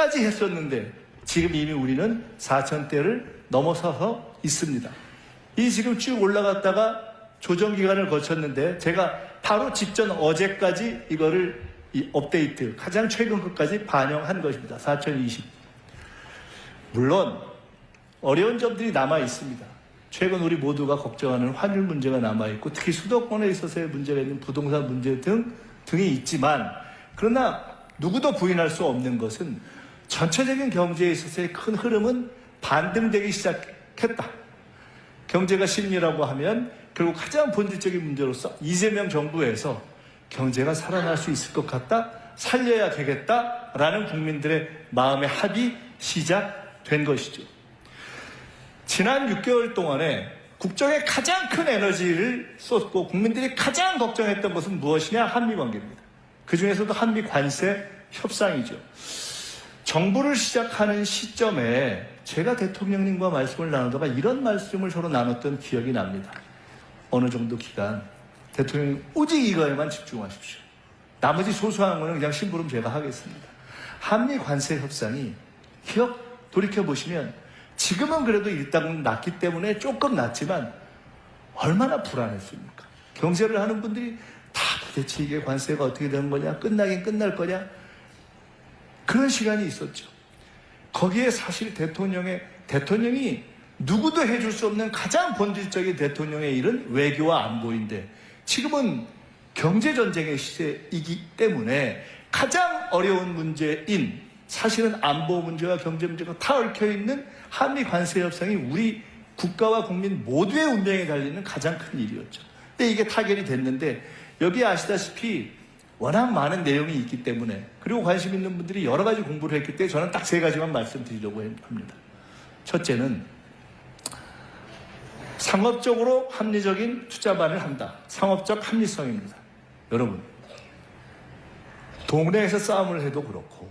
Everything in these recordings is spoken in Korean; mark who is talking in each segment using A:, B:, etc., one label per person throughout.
A: 했었는데 지금 이미 우리는 4,000대를 넘어서서 있습니다. 이 지금 쭉 올라갔다가 조정 기간을 거쳤는데 제가 바로 직전 어제까지 이거를 이 업데이트 가장 최근 것까지 반영한 것입니다. 4,020. 물론 어려운 점들이 남아 있습니다. 최근 우리 모두가 걱정하는 환율 문제가 남아 있고 특히 수도권에 있어서의 문제가 있는 부동산 문제 등이 있지만 그러나 누구도 부인할 수 없는 것은 전체적인 경제에 있어서의 큰 흐름은 반등되기 시작했다. 경제가 심리라고 하면 결국 가장 본질적인 문제로서 이재명 정부에서 경제가 살아날 수 있을 것 같다, 살려야 되겠다라는 국민들의 마음의 합이 시작된 것이죠. 지난 6개월 동안에 국정에 가장 큰 에너지를 쏟고 국민들이 가장 걱정했던 것은 무엇이냐? 한미 관계입니다. 그 중에서도 한미 관세 협상이죠. 정부를 시작하는 시점에 제가 대통령님과 말씀을 나누다가 이런 말씀을 서로 나눴던 기억이 납니다. 어느 정도 기간 대통령님 오직 이거에만 집중하십시오. 나머지 소소한 거는 그냥 심부름 제가 하겠습니다. 한미 관세 협상이 돌이켜보시면 지금은 그래도 일단 낮기 때문에 조금 낮지만 얼마나 불안했습니까? 경제를 하는 분들이 다 도대체 이게 관세가 어떻게 되는 거냐? 끝나긴 끝날 거냐? 그런 시간이 있었죠. 거기에 사실 대통령이 누구도 해줄 수 없는 가장 본질적인 대통령의 일은 외교와 안보인데 지금은 경제전쟁의 시대이기 때문에 가장 어려운 문제인 사실은 안보 문제와 경제 문제가 다 얽혀있는 한미 관세 협상이 우리 국가와 국민 모두의 운명에 달리는 가장 큰 일이었죠. 근데 이게 타결이 됐는데 여기 아시다시피 워낙 많은 내용이 있기 때문에 그리고 관심 있는 분들이 여러 가지 공부를 했기 때문에 저는 딱 3가지만 말씀드리려고 합니다. 첫째는 상업적으로 합리적인 투자만을 한다. 상업적 합리성입니다. 여러분, 동네에서 싸움을 해도 그렇고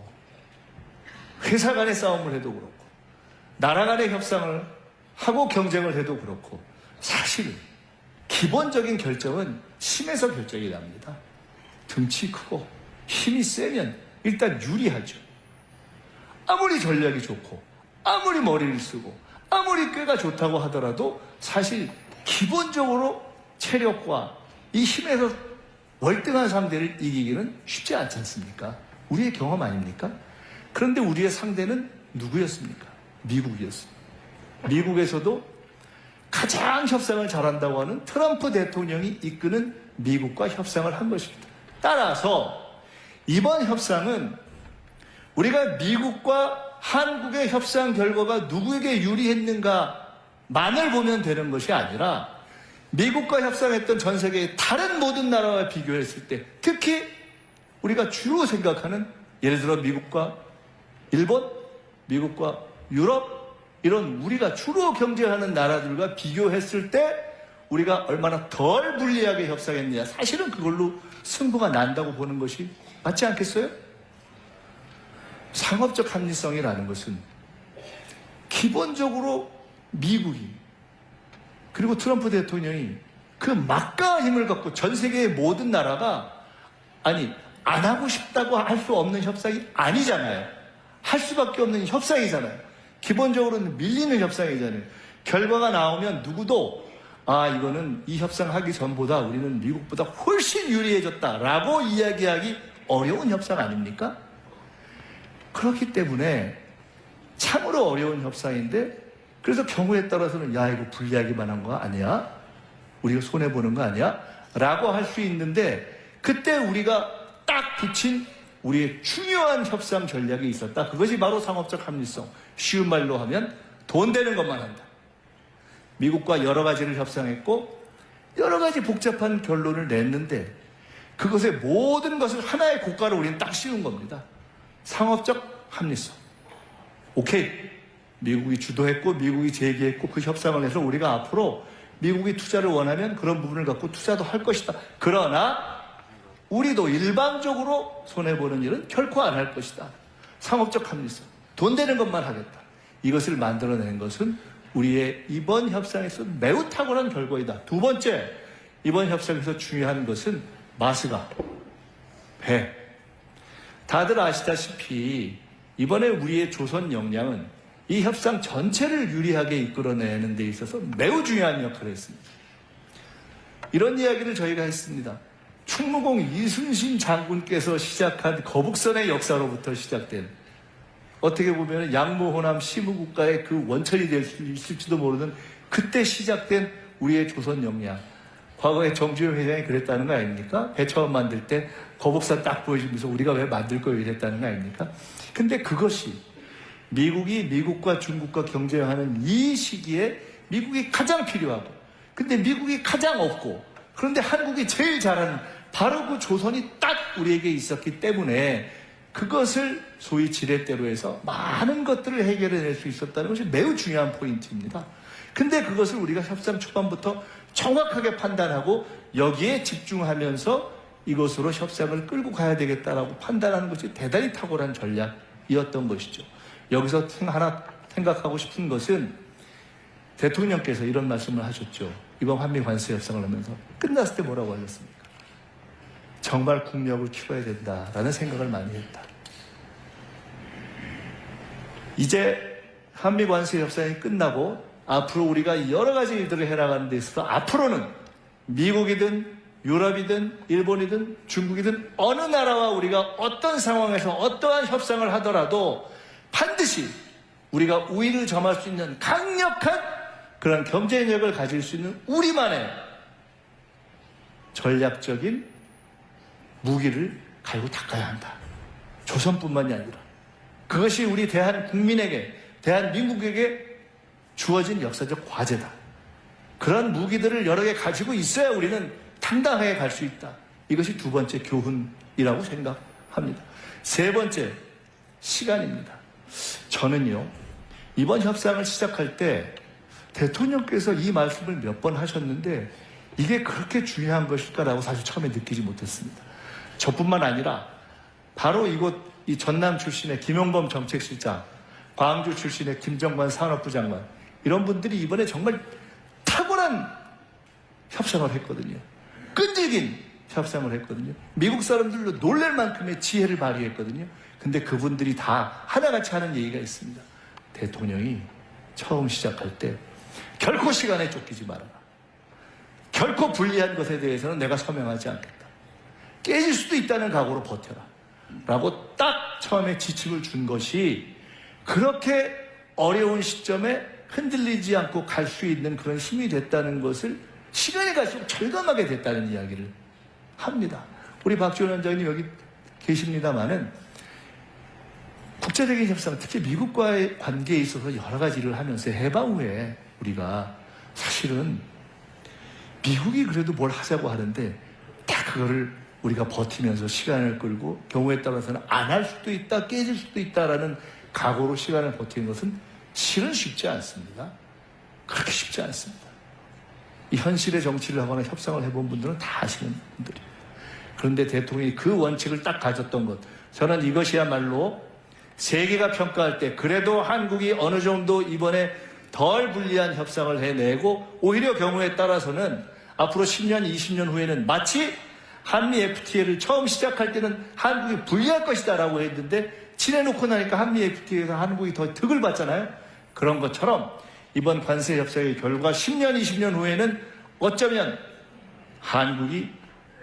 A: 회사 간의 싸움을 해도 그렇고 나라 간의 협상을 하고 경쟁을 해도 그렇고 사실 기본적인 결정은 힘에서 결정이 납니다. 등치 크고 힘이 세면 일단 유리하죠. 아무리 전략이 좋고 아무리 머리를 쓰고 아무리 꾀가 좋다고 하더라도 사실 기본적으로 체력과 이 힘에서 월등한 상대를 이기기는 쉽지 않지 않습니까? 우리의 경험 아닙니까? 그런데 우리의 상대는 누구였습니까? 미국이었습니다. 미국에서도 가장 협상을 잘한다고 하는 트럼프 대통령이 이끄는 미국과 협상을 한 것입니다. 따라서 이번 협상은 우리가 미국과 한국의 협상 결과가 누구에게 유리했는가만을 보면 되는 것이 아니라 미국과 협상했던 전 세계의 다른 모든 나라와 비교했을 때 특히 우리가 주로 생각하는 예를 들어 미국과 일본, 미국과 유럽 이런 우리가 주로 경쟁하는 나라들과 비교했을 때 우리가 얼마나 덜 불리하게 협상했느냐 사실은 그걸로 승부가 난다고 보는 것이 맞지 않겠어요? 상업적 합리성이라는 것은 기본적으로 미국이 그리고 트럼프 대통령이 그 막강한 힘을 갖고 전 세계의 모든 나라가 안 하고 싶다고 할 수 없는 협상이 아니잖아요. 할 수밖에 없는 협상이잖아요. 기본적으로는 밀리는 협상이잖아요. 결과가 나오면 누구도 이거는 이 협상하기 전보다 우리는 미국보다 훨씬 유리해졌다라고 이야기하기 어려운 협상 아닙니까? 그렇기 때문에 참으로 어려운 협상인데 그래서 경우에 따라서는 이거 불리하기만 한 거 아니야? 우리가 손해보는 거 아니야? 라고 할 수 있는데 그때 우리가 딱 붙인 우리의 중요한 협상 전략이 있었다. 그것이 바로 상업적 합리성. 쉬운 말로 하면 돈 되는 것만 한다. 미국과 여러 가지를 협상했고 여러 가지 복잡한 결론을 냈는데 그것의 모든 것을 하나의 고가로 우리는 딱 씌운 겁니다. 상업적 합리성. 오케이. 미국이 주도했고 미국이 제기했고 그 협상을 해서 우리가 앞으로 미국이 투자를 원하면 그런 부분을 갖고 투자도 할 것이다. 그러나 우리도 일방적으로 손해보는 일은 결코 안 할 것이다. 상업적 합리성. 돈 되는 것만 하겠다. 이것을 만들어낸 것은 우리의 이번 협상에서 매우 탁월한 결과이다. 두 번째, 이번 협상에서 중요한 것은 마스가 배. 다들 아시다시피 이번에 우리의 조선 역량은 이 협상 전체를 유리하게 이끌어내는 데 있어서 매우 중요한 역할을 했습니다. 이런 이야기를 저희가 했습니다. 충무공 이순신 장군께서 시작한 거북선의 역사로부터 시작된, 어떻게 보면 양무, 호남, 시무국가의 그 원천이 될 수 있을지도 모르는 그때 시작된 우리의 조선 역량. 과거에 정주영 회장이 그랬다는 거 아닙니까? 배 처음 만들 때 거북선 딱 보여주면서 우리가 왜 만들 거예요 이랬다는 거 아닙니까? 근데 그것이 미국이 미국과 중국과 경쟁하는 이 시기에 미국이 가장 필요하고, 근데 미국이 가장 없고, 그런데 한국이 제일 잘하는 바로 그 조선이 딱 우리에게 있었기 때문에 그것을 소위 지렛대로 해서 많은 것들을 해결해낼 수 있었다는 것이 매우 중요한 포인트입니다. 근데 그것을 우리가 협상 초반부터 정확하게 판단하고 여기에 집중하면서 이것으로 협상을 끌고 가야 되겠다라고 판단하는 것이 대단히 탁월한 전략이었던 것이죠. 여기서 하나 생각하고 싶은 것은 대통령께서 이런 말씀을 하셨죠. 이번 한미 관세 협상을 하면서 끝났을 때 뭐라고 하셨습니까? 정말 국력을 키워야 된다라는 생각을 많이 했다. 이제 한미 관세 협상이 끝나고 앞으로 우리가 여러 가지 일들을 해나가는 데 있어서 앞으로는 미국이든 유럽이든 일본이든 중국이든 어느 나라와 우리가 어떤 상황에서 어떠한 협상을 하더라도 반드시 우리가 우위를 점할 수 있는 강력한 그런 경쟁력을 가질 수 있는 우리만의 전략적인 무기를 갈고 닦아야 한다. 조선뿐만이 아니라 그것이 우리 대한국민에게, 대한민국에게 주어진 역사적 과제다. 그런 무기들을 여러 개 가지고 있어야 우리는 당당하게 갈 수 있다. 이것이 두 번째 교훈이라고 생각합니다. 세 번째, 시간입니다. 저는요, 이번 협상을 시작할 때 대통령께서 이 말씀을 몇 번 하셨는데 이게 그렇게 중요한 것일까라고 사실 처음에 느끼지 못했습니다. 저뿐만 아니라 바로 이곳 이 전남 출신의 김용범 정책실장, 광주 출신의 김정관 산업부 장관, 이런 분들이 이번에 정말 탁월한 협상을 했거든요. 끈질긴 협상을 했거든요. 미국 사람들도 놀랄 만큼의 지혜를 발휘했거든요. 근데 그분들이 다 하나같이 하는 얘기가 있습니다. 대통령이 처음 시작할 때 결코 시간에 쫓기지 말아라. 결코 불리한 것에 대해서는 내가 서명하지 않겠다. 깨질 수도 있다는 각오로 버텨라. 라고 딱 처음에 지침을 준 것이 그렇게 어려운 시점에 흔들리지 않고 갈 수 있는 그런 힘이 됐다는 것을 시간이 갈수록 절감하게 됐다는 이야기를 합니다. 우리 박지원 원장님 여기 계십니다마는 국제적인 협상, 특히 미국과의 관계에 있어서 여러 가지를 하면서 해방 후에 우리가 사실은 미국이 그래도 뭘 하자고 하는데 딱 그거를 우리가 버티면서 시간을 끌고 경우에 따라서는 안 할 수도 있다, 깨질 수도 있다라는 각오로 시간을 버티는 것은 실은 쉽지 않습니다. 그렇게 쉽지 않습니다. 이 현실의 정치를 하거나 협상을 해본 분들은 다 아시는 분들이에요. 그런데 대통령이 그 원칙을 딱 가졌던 것, 저는 이것이야말로 세계가 평가할 때 그래도 한국이 어느 정도 이번에 덜 불리한 협상을 해내고 오히려 경우에 따라서는 앞으로 10년, 20년 후에는 마치 한미 FTA를 처음 시작할 때는 한국이 불리할 것이다 라고 했는데 친해놓고 나니까 한미 FTA에서 한국이 더 득을 받잖아요. 그런 것처럼 이번 관세 협상의 결과 10년, 20년 후에는 어쩌면 한국이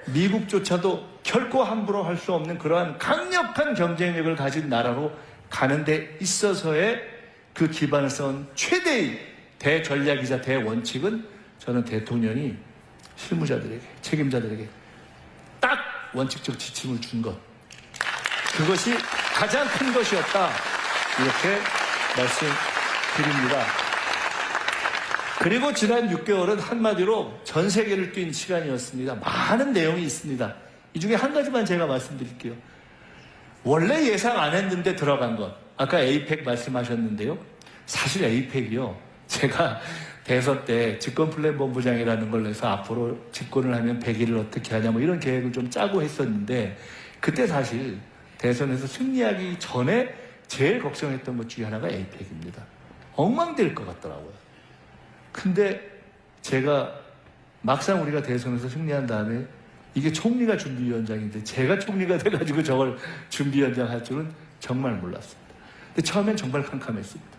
A: 미국조차도 결코 함부로 할 수 없는 그러한 강력한 경쟁력을 가진 나라로 가는 데 있어서의 그 기반을 쌓은 최대의 대전략이자 대원칙은 저는 대통령이 실무자들에게, 책임자들에게 딱 원칙적 지침을 준 것, 그것이 가장 큰 것이었다, 이렇게 말씀드립니다. 그리고 지난 6개월은 한마디로 전 세계를 뛴 시간이었습니다. 많은 내용이 있습니다. 이 중에 한 가지만 제가 말씀드릴게요. 원래 예상 안 했는데 들어간 것, 아까 에이펙 말씀하셨는데요. 사실 에이펙이요, 제가 대선 때 집권플랜본부장이라는 걸 내서 앞으로 집권을 하면 100일을 어떻게 하냐 뭐 이런 계획을 좀 짜고 했었는데, 그때 사실 대선에서 승리하기 전에 제일 걱정했던 것 중에 하나가 에이펙입니다. 엉망될 것 같더라고요. 근데 제가 막상 우리가 대선에서 승리한 다음에 이게 총리가 준비위원장인데 제가 총리가 돼가지고 저걸 준비위원장 할 줄은 정말 몰랐습니다. 근데 처음엔 정말 캄캄했습니다.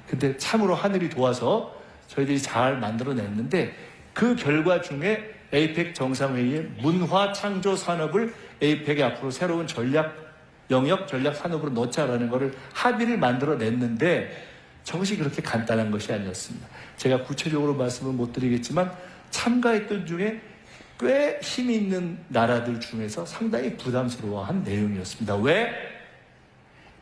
A: 근데 참으로 하늘이 도와서 저희들이 잘 만들어냈는데 그 결과 중에 에이펙 정상회의의 문화 창조 산업을 에이펙의 앞으로 새로운 전략 영역 전략 산업으로 넣자라는 것을 합의를 만들어냈는데 저것이 그렇게 간단한 것이 아니었습니다. 제가 구체적으로 말씀을 못 드리겠지만 참가했던 중에 꽤 힘이 있는 나라들 중에서 상당히 부담스러워한 내용이었습니다. 왜?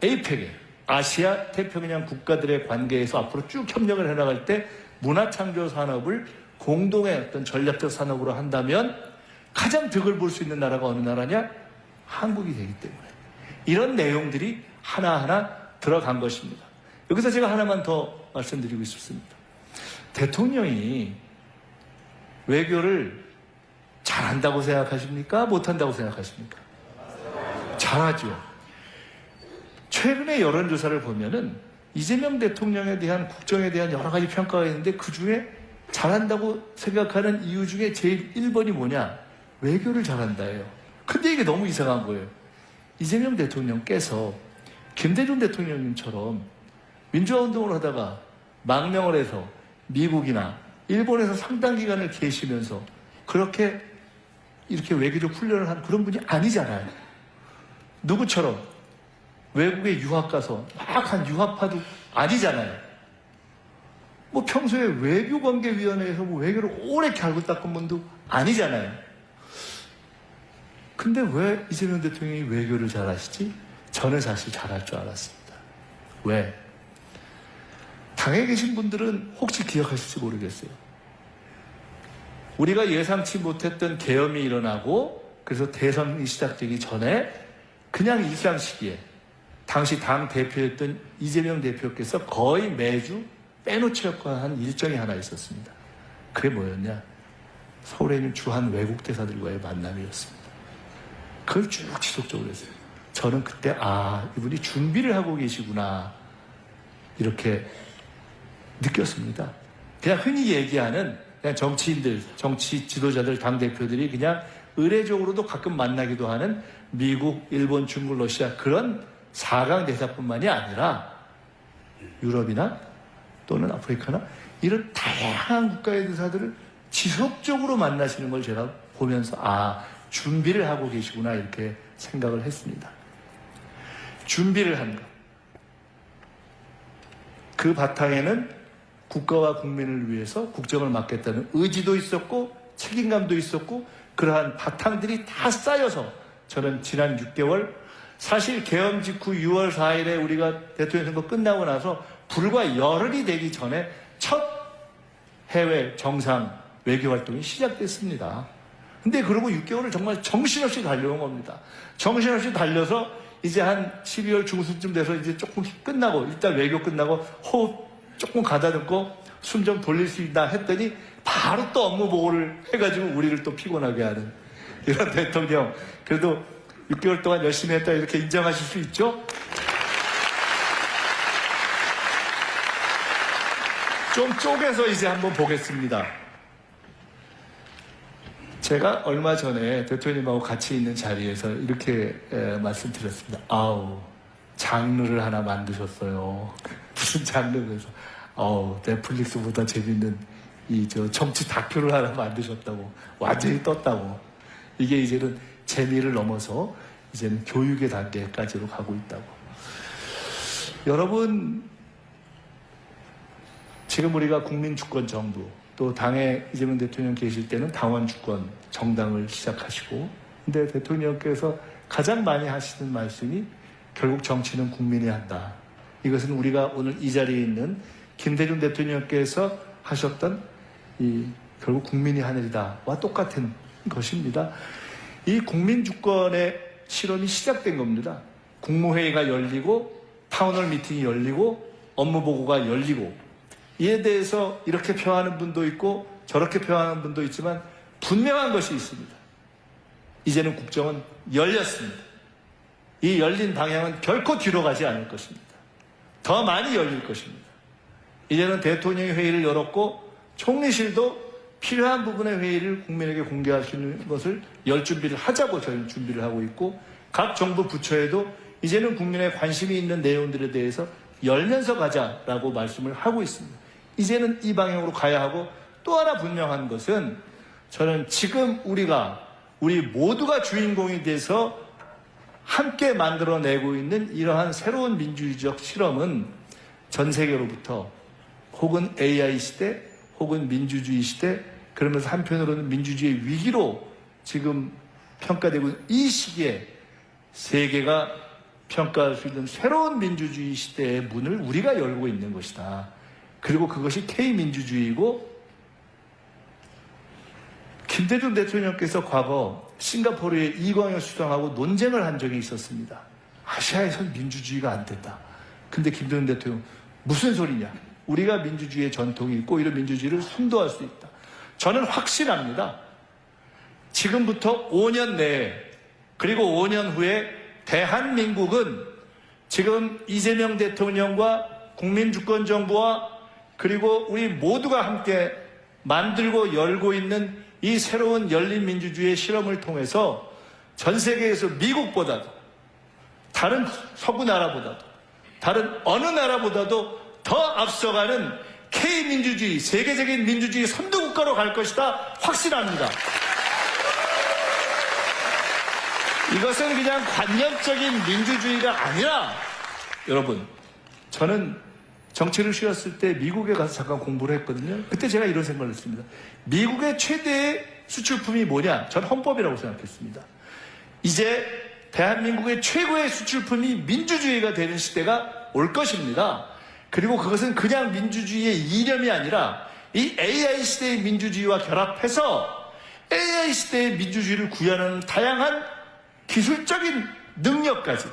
A: 에이펙에 아시아 태평양 국가들의 관계에서 앞으로 쭉 협력을 해나갈 때 문화창조 산업을 공동의 어떤 전략적 산업으로 한다면 가장 득을 볼 수 있는 나라가 어느 나라냐? 한국이 되기 때문에 이런 내용들이 하나하나 들어간 것입니다. 여기서 제가 하나만 더 말씀드리고 싶습니다. 대통령이 외교를 잘한다고 생각하십니까? 못한다고 생각하십니까? 잘하죠. 최근에 여론조사를 보면은 이재명 대통령에 대한 국정에 대한 여러 가지 평가가 있는데 그 중에 잘한다고 생각하는 이유 중에 제일 1번이 뭐냐? 외교를 잘한다예요. 근데 이게 너무 이상한 거예요. 이재명 대통령께서 김대중 대통령님처럼 민주화운동을 하다가 망명을 해서 미국이나 일본에서 상당 기간을 계시면서 그렇게 이렇게 외교적 훈련을 한 그런 분이 아니잖아요. 누구처럼 외국에 유학 가서 막 한 유학파도 아니잖아요. 뭐 평소에 외교관계위원회에서 뭐 외교를 오래 갈고 닦은 분도 아니잖아요. 근데 왜 이재명 대통령이 외교를 잘하시지? 저는 사실 잘할 줄 알았습니다. 왜? 당에 계신 분들은 혹시 기억하실지 모르겠어요. 우리가 예상치 못했던 계엄이 일어나고 그래서 대선이 시작되기 전에 그냥 일상 시기에 당시 당 대표였던 이재명 대표께서 거의 매주 빼놓지 않고 한 일정이 하나 있었습니다. 그게 뭐였냐? 서울에 있는 주한 외국 대사들과의 만남이었습니다. 그걸 쭉 지속적으로 했어요. 저는 그때 이분이 준비를 하고 계시구나 이렇게 느꼈습니다. 그냥 흔히 얘기하는 그냥 정치인들, 정치 지도자들, 당대표들이 그냥 의례적으로도 가끔 만나기도 하는 미국, 일본, 중국, 러시아 그런 4강 대사뿐만이 아니라 유럽이나 또는 아프리카나 이런 다양한 국가의 대사들을 지속적으로 만나시는 걸 제가 보면서 준비를 하고 계시구나 이렇게 생각을 했습니다. 준비를 한 것. 그 바탕에는 국가와 국민을 위해서 국정을 맡겠다는 의지도 있었고 책임감도 있었고 그러한 바탕들이 다 쌓여서 저는 지난 6개월 사실 계엄 직후 6월 4일에 우리가 대통령 선거 끝나고 나서 불과 열흘이 되기 전에 첫 해외 정상 외교 활동이 시작됐습니다. 근데 그러고 6개월을 정말 정신없이 달려온 겁니다. 정신없이 달려서 이제 한 12월 중순쯤 돼서 이제 조금 끝나고 일단 외교 끝나고 호흡 조금 가다듬고 숨 좀 돌릴 수 있나 했더니 바로 또 업무 보고를 해가지고 우리를 또 피곤하게 하는 이런 대통령. 그래도 6개월 동안 열심히 했다 이렇게 인정하실 수 있죠? 좀 쪼개서 이제 한번 보겠습니다. 제가 얼마 전에 대통령님하고 같이 있는 자리에서 이렇게 말씀드렸습니다. 장르를 하나 만드셨어요. 무슨 장르에서 넷플릭스보다 재밌는 정치 다큐를 하나 만드셨다고. 완전히 떴다고. 이게 이제는 재미를 넘어서 이제는 교육의 단계까지로 가고 있다고. 여러분, 지금 우리가 국민주권 정부, 또 당에 이재명 대통령 계실 때는 당원주권 정당을 시작하시고, 근데 대통령께서 가장 많이 하시는 말씀이 결국 정치는 국민이 한다. 이것은 우리가 오늘 이 자리에 있는 김대중 대통령께서 하셨던 결국 국민이 하늘이다와 똑같은 것입니다. 이 국민주권의 실험이 시작된 겁니다. 국무회의가 열리고 타운홀 미팅이 열리고 업무 보고가 열리고 이에 대해서 이렇게 표하는 분도 있고 저렇게 표하는 분도 있지만 분명한 것이 있습니다. 이제는 국정은 열렸습니다. 이 열린 방향은 결코 뒤로 가지 않을 것입니다. 더 많이 열릴 것입니다. 이제는 대통령이 회의를 열었고 총리실도 필요한 부분의 회의를 국민에게 공개할 수 있는 것을 열 준비를 하자고 저희는 준비를 하고 있고 각 정부 부처에도 이제는 국민의 관심이 있는 내용들에 대해서 열면서 가자라고 말씀을 하고 있습니다. 이제는 이 방향으로 가야 하고, 또 하나 분명한 것은 저는 지금 우리 모두가 주인공이 돼서 함께 만들어내고 있는 이러한 새로운 민주주의적 실험은 전 세계로부터 혹은 AI 시대 혹은 민주주의 시대, 그러면서 한편으로는 민주주의의 위기로 지금 평가되고 있는 이 시기에 세계가 평가할 수 있는 새로운 민주주의 시대의 문을 우리가 열고 있는 것이다. 그리고 그것이 K민주주의이고, 김대중 대통령께서 과거 싱가포르의 이광영 수장하고 논쟁을 한 적이 있었습니다. 아시아에선 민주주의가 안 된다. 근데 김대중 대통령 무슨 소리냐? 우리가 민주주의의 전통이 있고 이런 민주주의를 선도할 수 있다. 저는 확신합니다. 지금부터 5년 내에, 그리고 5년 후에 대한민국은 지금 이재명 대통령과 국민주권정부와 그리고 우리 모두가 함께 만들고 열고 있는 이 새로운 열린 민주주의의 실험을 통해서 전 세계에서 미국보다도, 다른 서구 나라보다도, 다른 어느 나라보다도 더 앞서가는 K민주주의, 세계적인 민주주의 선도국가로 갈 것이다. 확신합니다. 이것은 그냥 관념적인 민주주의가 아니라, 여러분, 저는 정치를 쉬었을 때 미국에 가서 잠깐 공부를 했거든요. 그때 제가 이런 생각을 했습니다. 미국의 최대의 수출품이 뭐냐? 전 헌법이라고 생각했습니다. 이제 대한민국의 최고의 수출품이 민주주의가 되는 시대가 올 것입니다. 그리고 그것은 그냥 민주주의의 이념이 아니라 이 AI 시대의 민주주의와 결합해서 AI 시대의 민주주의를 구현하는 다양한 기술적인 능력까지,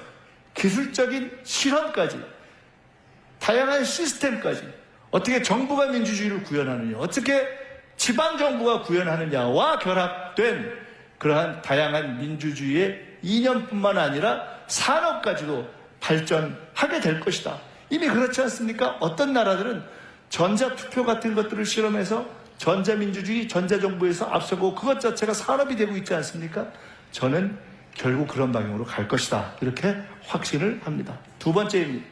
A: 기술적인 실험까지, 다양한 시스템까지, 어떻게 정부가 민주주의를 구현하느냐, 어떻게 지방정부가 구현하느냐와 결합된 그러한 다양한 민주주의의 이념뿐만 아니라 산업까지도 발전하게 될 것이다. 이미 그렇지 않습니까? 어떤 나라들은 전자투표 같은 것들을 실험해서 전자민주주의, 전자정부에서 앞서고 그것 자체가 산업이 되고 있지 않습니까? 저는 결국 그런 방향으로 갈 것이다. 이렇게 확신을 합니다. 두 번째입니다.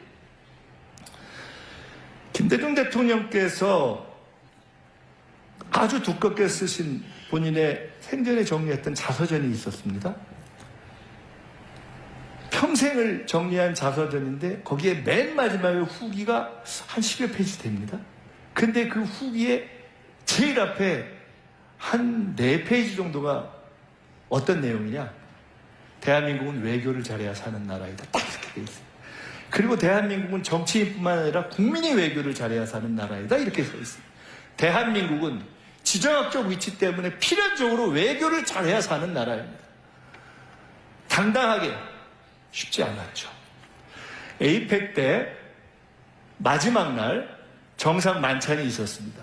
A: 김대중 대통령께서 아주 두껍게 쓰신 본인의 생전에 정리했던 자서전이 있었습니다. 평생을 정리한 자서전인데 거기에 맨 마지막에 후기가 한 10여 페이지 됩니다. 근데 그 후기에 제일 앞에 한 4페이지 정도가 어떤 내용이냐? 대한민국은 외교를 잘해야 사는 나라이다. 딱 이렇게 돼 있어요. 그리고 대한민국은 정치인뿐만 아니라 국민이 외교를 잘해야 사는 나라이다. 이렇게 써 있어요. 대한민국은 지정학적 위치 때문에 필연적으로 외교를 잘해야 사는 나라입니다. 당당하게 쉽지 않았죠. 에이펙 때 마지막 날 정상 만찬이 있었습니다.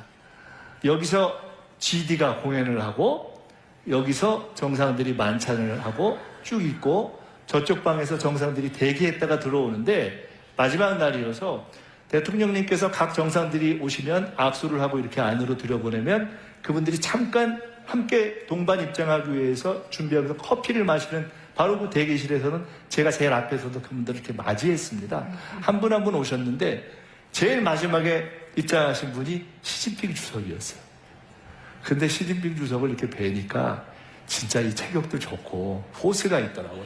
A: 여기서 GD가 공연을 하고 여기서 정상들이 만찬을 하고 쭉 있고 저쪽 방에서 정상들이 대기했다가 들어오는데 마지막 날이어서 대통령님께서 각 정상들이 오시면 악수를 하고 이렇게 안으로 들여보내면 그분들이 잠깐 함께 동반 입장하기 위해서 준비하면서 커피를 마시는 바로 그 대기실에서는 제가 제일 앞에서도 그분들을 이렇게 맞이했습니다. 한 분 한 분 오셨는데 제일 마지막에 입장하신 분이 시진핑 주석이었어요. 근데 시진핑 주석을 이렇게 뵈니까 진짜 이 체격도 좋고 포스가 있더라고요.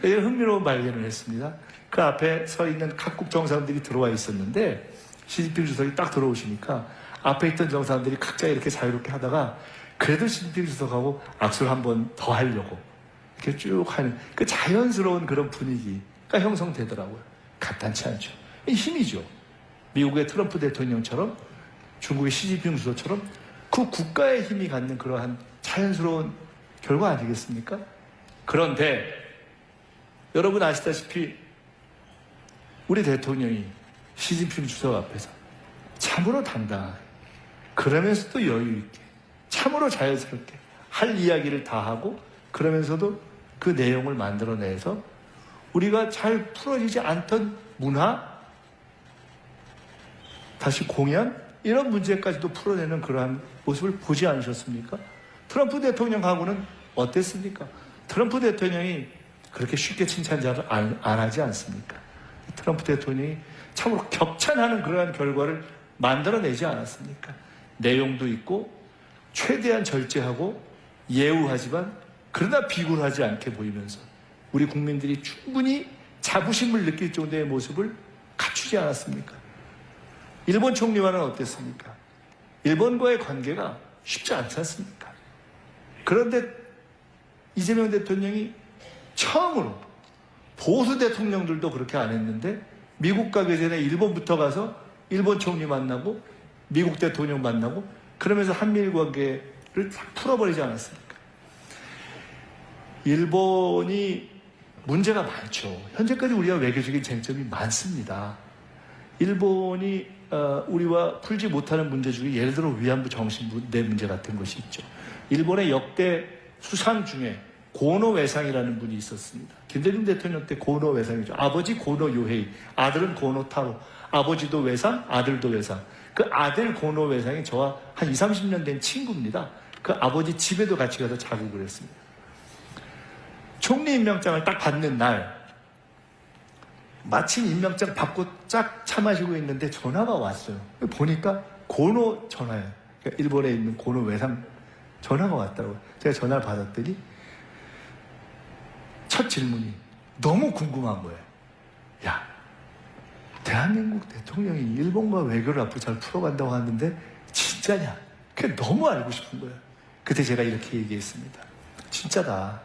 A: 이런 흥미로운 발견을 했습니다. 그 앞에 서 있는 각국 정상들이 들어와 있었는데 시진핑 주석이 딱 들어오시니까 앞에 있던 정상들이 각자 이렇게 자유롭게 하다가 그래도 시진핑 주석하고 악수를 한 번 더 하려고 이렇게 쭉 하는 그 자연스러운 그런 분위기가 형성되더라고요. 간단치 않죠. 이 힘이죠. 미국의 트럼프 대통령처럼 중국의 시진핑 주석처럼 그 국가의 힘이 갖는 그러한 자연스러운 결과 아니겠습니까? 그런데 여러분 아시다시피 우리 대통령이 시진핑 주석 앞에서 참으로 당당하게 그러면서도 여유있게 참으로 자연스럽게 할 이야기를 다 하고 그러면서도 그 내용을 만들어내서 우리가 잘 풀어지지 않던 문화, 다시 공연, 이런 문제까지도 풀어내는 그러한 모습을 보지 않으셨습니까? 트럼프 대통령하고는 어땠습니까? 트럼프 대통령이 그렇게 쉽게 칭찬자를 안 하지 않습니까? 트럼프 대통령이 참으로 격찬하는 그러한 결과를 만들어내지 않았습니까? 내용도 있고 최대한 절제하고 예우하지만 그러나 비굴하지 않게 보이면서 우리 국민들이 충분히 자부심을 느낄 정도의 모습을 갖추지 않았습니까? 일본 총리와는 어땠습니까? 일본과의 관계가 쉽지 않지 않습니까? 그런데 이재명 대통령이 처음으로, 보수 대통령들도 그렇게 안 했는데 미국 가기 전에 일본부터 가서 일본 총리 만나고 미국 대통령 만나고 그러면서 한미일 관계를 다 풀어버리지 않았습니까? 일본이 문제가 많죠. 현재까지 우리와 외교적인 쟁점이 많습니다. 일본이 우리와 풀지 못하는 문제 중에 예를 들어 위안부 정신부 내 문제 같은 것이 있죠. 일본의 역대 수상 중에 고노 외상이라는 분이 있었습니다. 김대중 대통령 때 고노 외상이죠. 아버지 고노 요헤이, 아들은 고노 타로. 아버지도 외상, 아들도 외상. 그 아들 고노 외상이 저와 한 20, 30년 된 친구입니다. 그 아버지 집에도 같이 가서 자고 그랬습니다. 총리 임명장을 딱 받는 날 마침 임명장 받고 쫙 차 마시고 있는데 전화가 왔어요. 보니까 고노 전화예요. 그러니까 일본에 있는 고노 외상 전화가 왔다고. 제가 전화를 받았더니 첫 질문이 너무 궁금한 거예요. 야, 대한민국 대통령이 일본과 외교를 앞으로 잘 풀어간다고 하는데 진짜냐? 그게 너무 알고 싶은 거예요. 그때 제가 이렇게 얘기했습니다. 진짜다.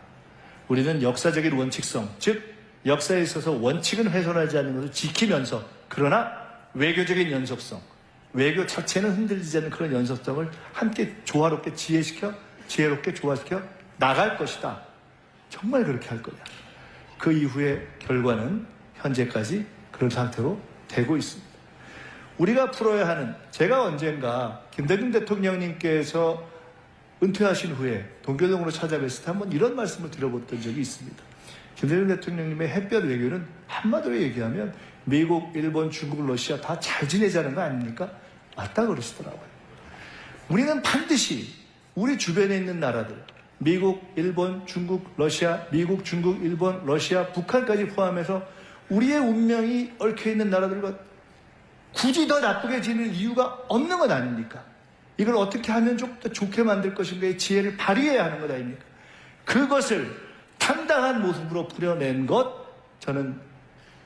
A: 우리는 역사적인 원칙성, 즉 역사에 있어서 원칙은 훼손하지 않는 것을 지키면서 그러나 외교적인 연속성, 외교 자체는 흔들리지 않는 그런 연속성을 함께 조화롭게 지혜롭게 조화시켜 나갈 것이다. 정말 그렇게 할 거냐. 그 이후의 결과는 현재까지 그런 상태로 되고 있습니다. 우리가 풀어야 하는, 제가 언젠가 김대중 대통령님께서 은퇴하신 후에 동교동으로 찾아뵀을 때 한번 이런 말씀을 드려봤던 적이 있습니다. 김대중 대통령님의 햇볕 외교는 한마디로 얘기하면 미국, 일본, 중국, 러시아 다 잘 지내자는 거 아닙니까? 맞다 그러시더라고요. 우리는 반드시 우리 주변에 있는 나라들, 미국, 일본, 중국, 러시아, 미국, 중국, 일본, 러시아, 북한까지 포함해서 우리의 운명이 얽혀있는 나라들과 굳이 더 나쁘게 지낼 이유가 없는 것 아닙니까? 이걸 어떻게 하면 좀 더 좋게 만들 것인가의 지혜를 발휘해야 하는 것 아닙니까? 그것을 당당한 모습으로 풀어낸 것, 저는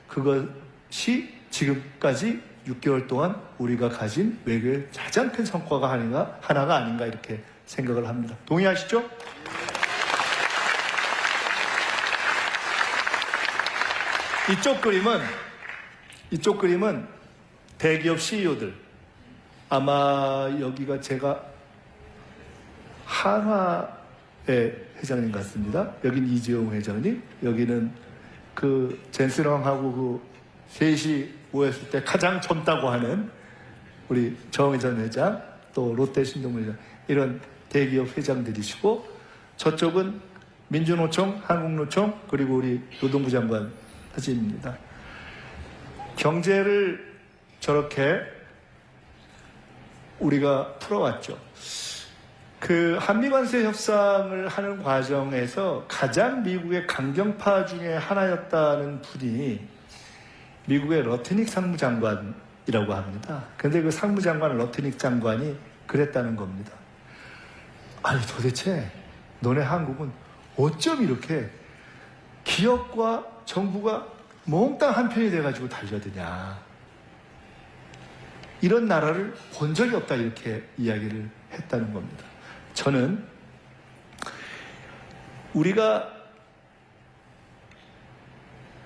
A: 그것이 지금까지 6개월 동안 우리가 가진 외교의 가장 큰 성과가 하나가 아닌가 이렇게 생각을 합니다. 동의하시죠? 이쪽 그림은 대기업 CEO들. 아마 여기가 제가 한화의 회장님 같습니다. 여긴 이재용 회장님, 여기는 그 젠스랑하고 그 셋이 모였을 때 가장 젊다고 하는 우리 정의전 회장, 또 롯데 신동물 회장, 이런 대기업 회장들이시고, 저쪽은 민주노총, 한국노총, 그리고 우리 노동부 장관 사진입니다. 경제를 저렇게 우리가 풀어왔죠. 그 한미관세 협상을 하는 과정에서 가장 미국의 강경파 중에 하나였다는 분이 미국의 러트닉 상무장관이라고 합니다. 근데 그 상무장관 러트닉 장관이 그랬다는 겁니다. 아니 도대체 너네 한국은 어쩜 이렇게 기업과 정부가 몽땅 한편이 돼가지고 달려드냐. 이런 나라를 본 적이 없다 이렇게 이야기를 했다는 겁니다. 저는 우리가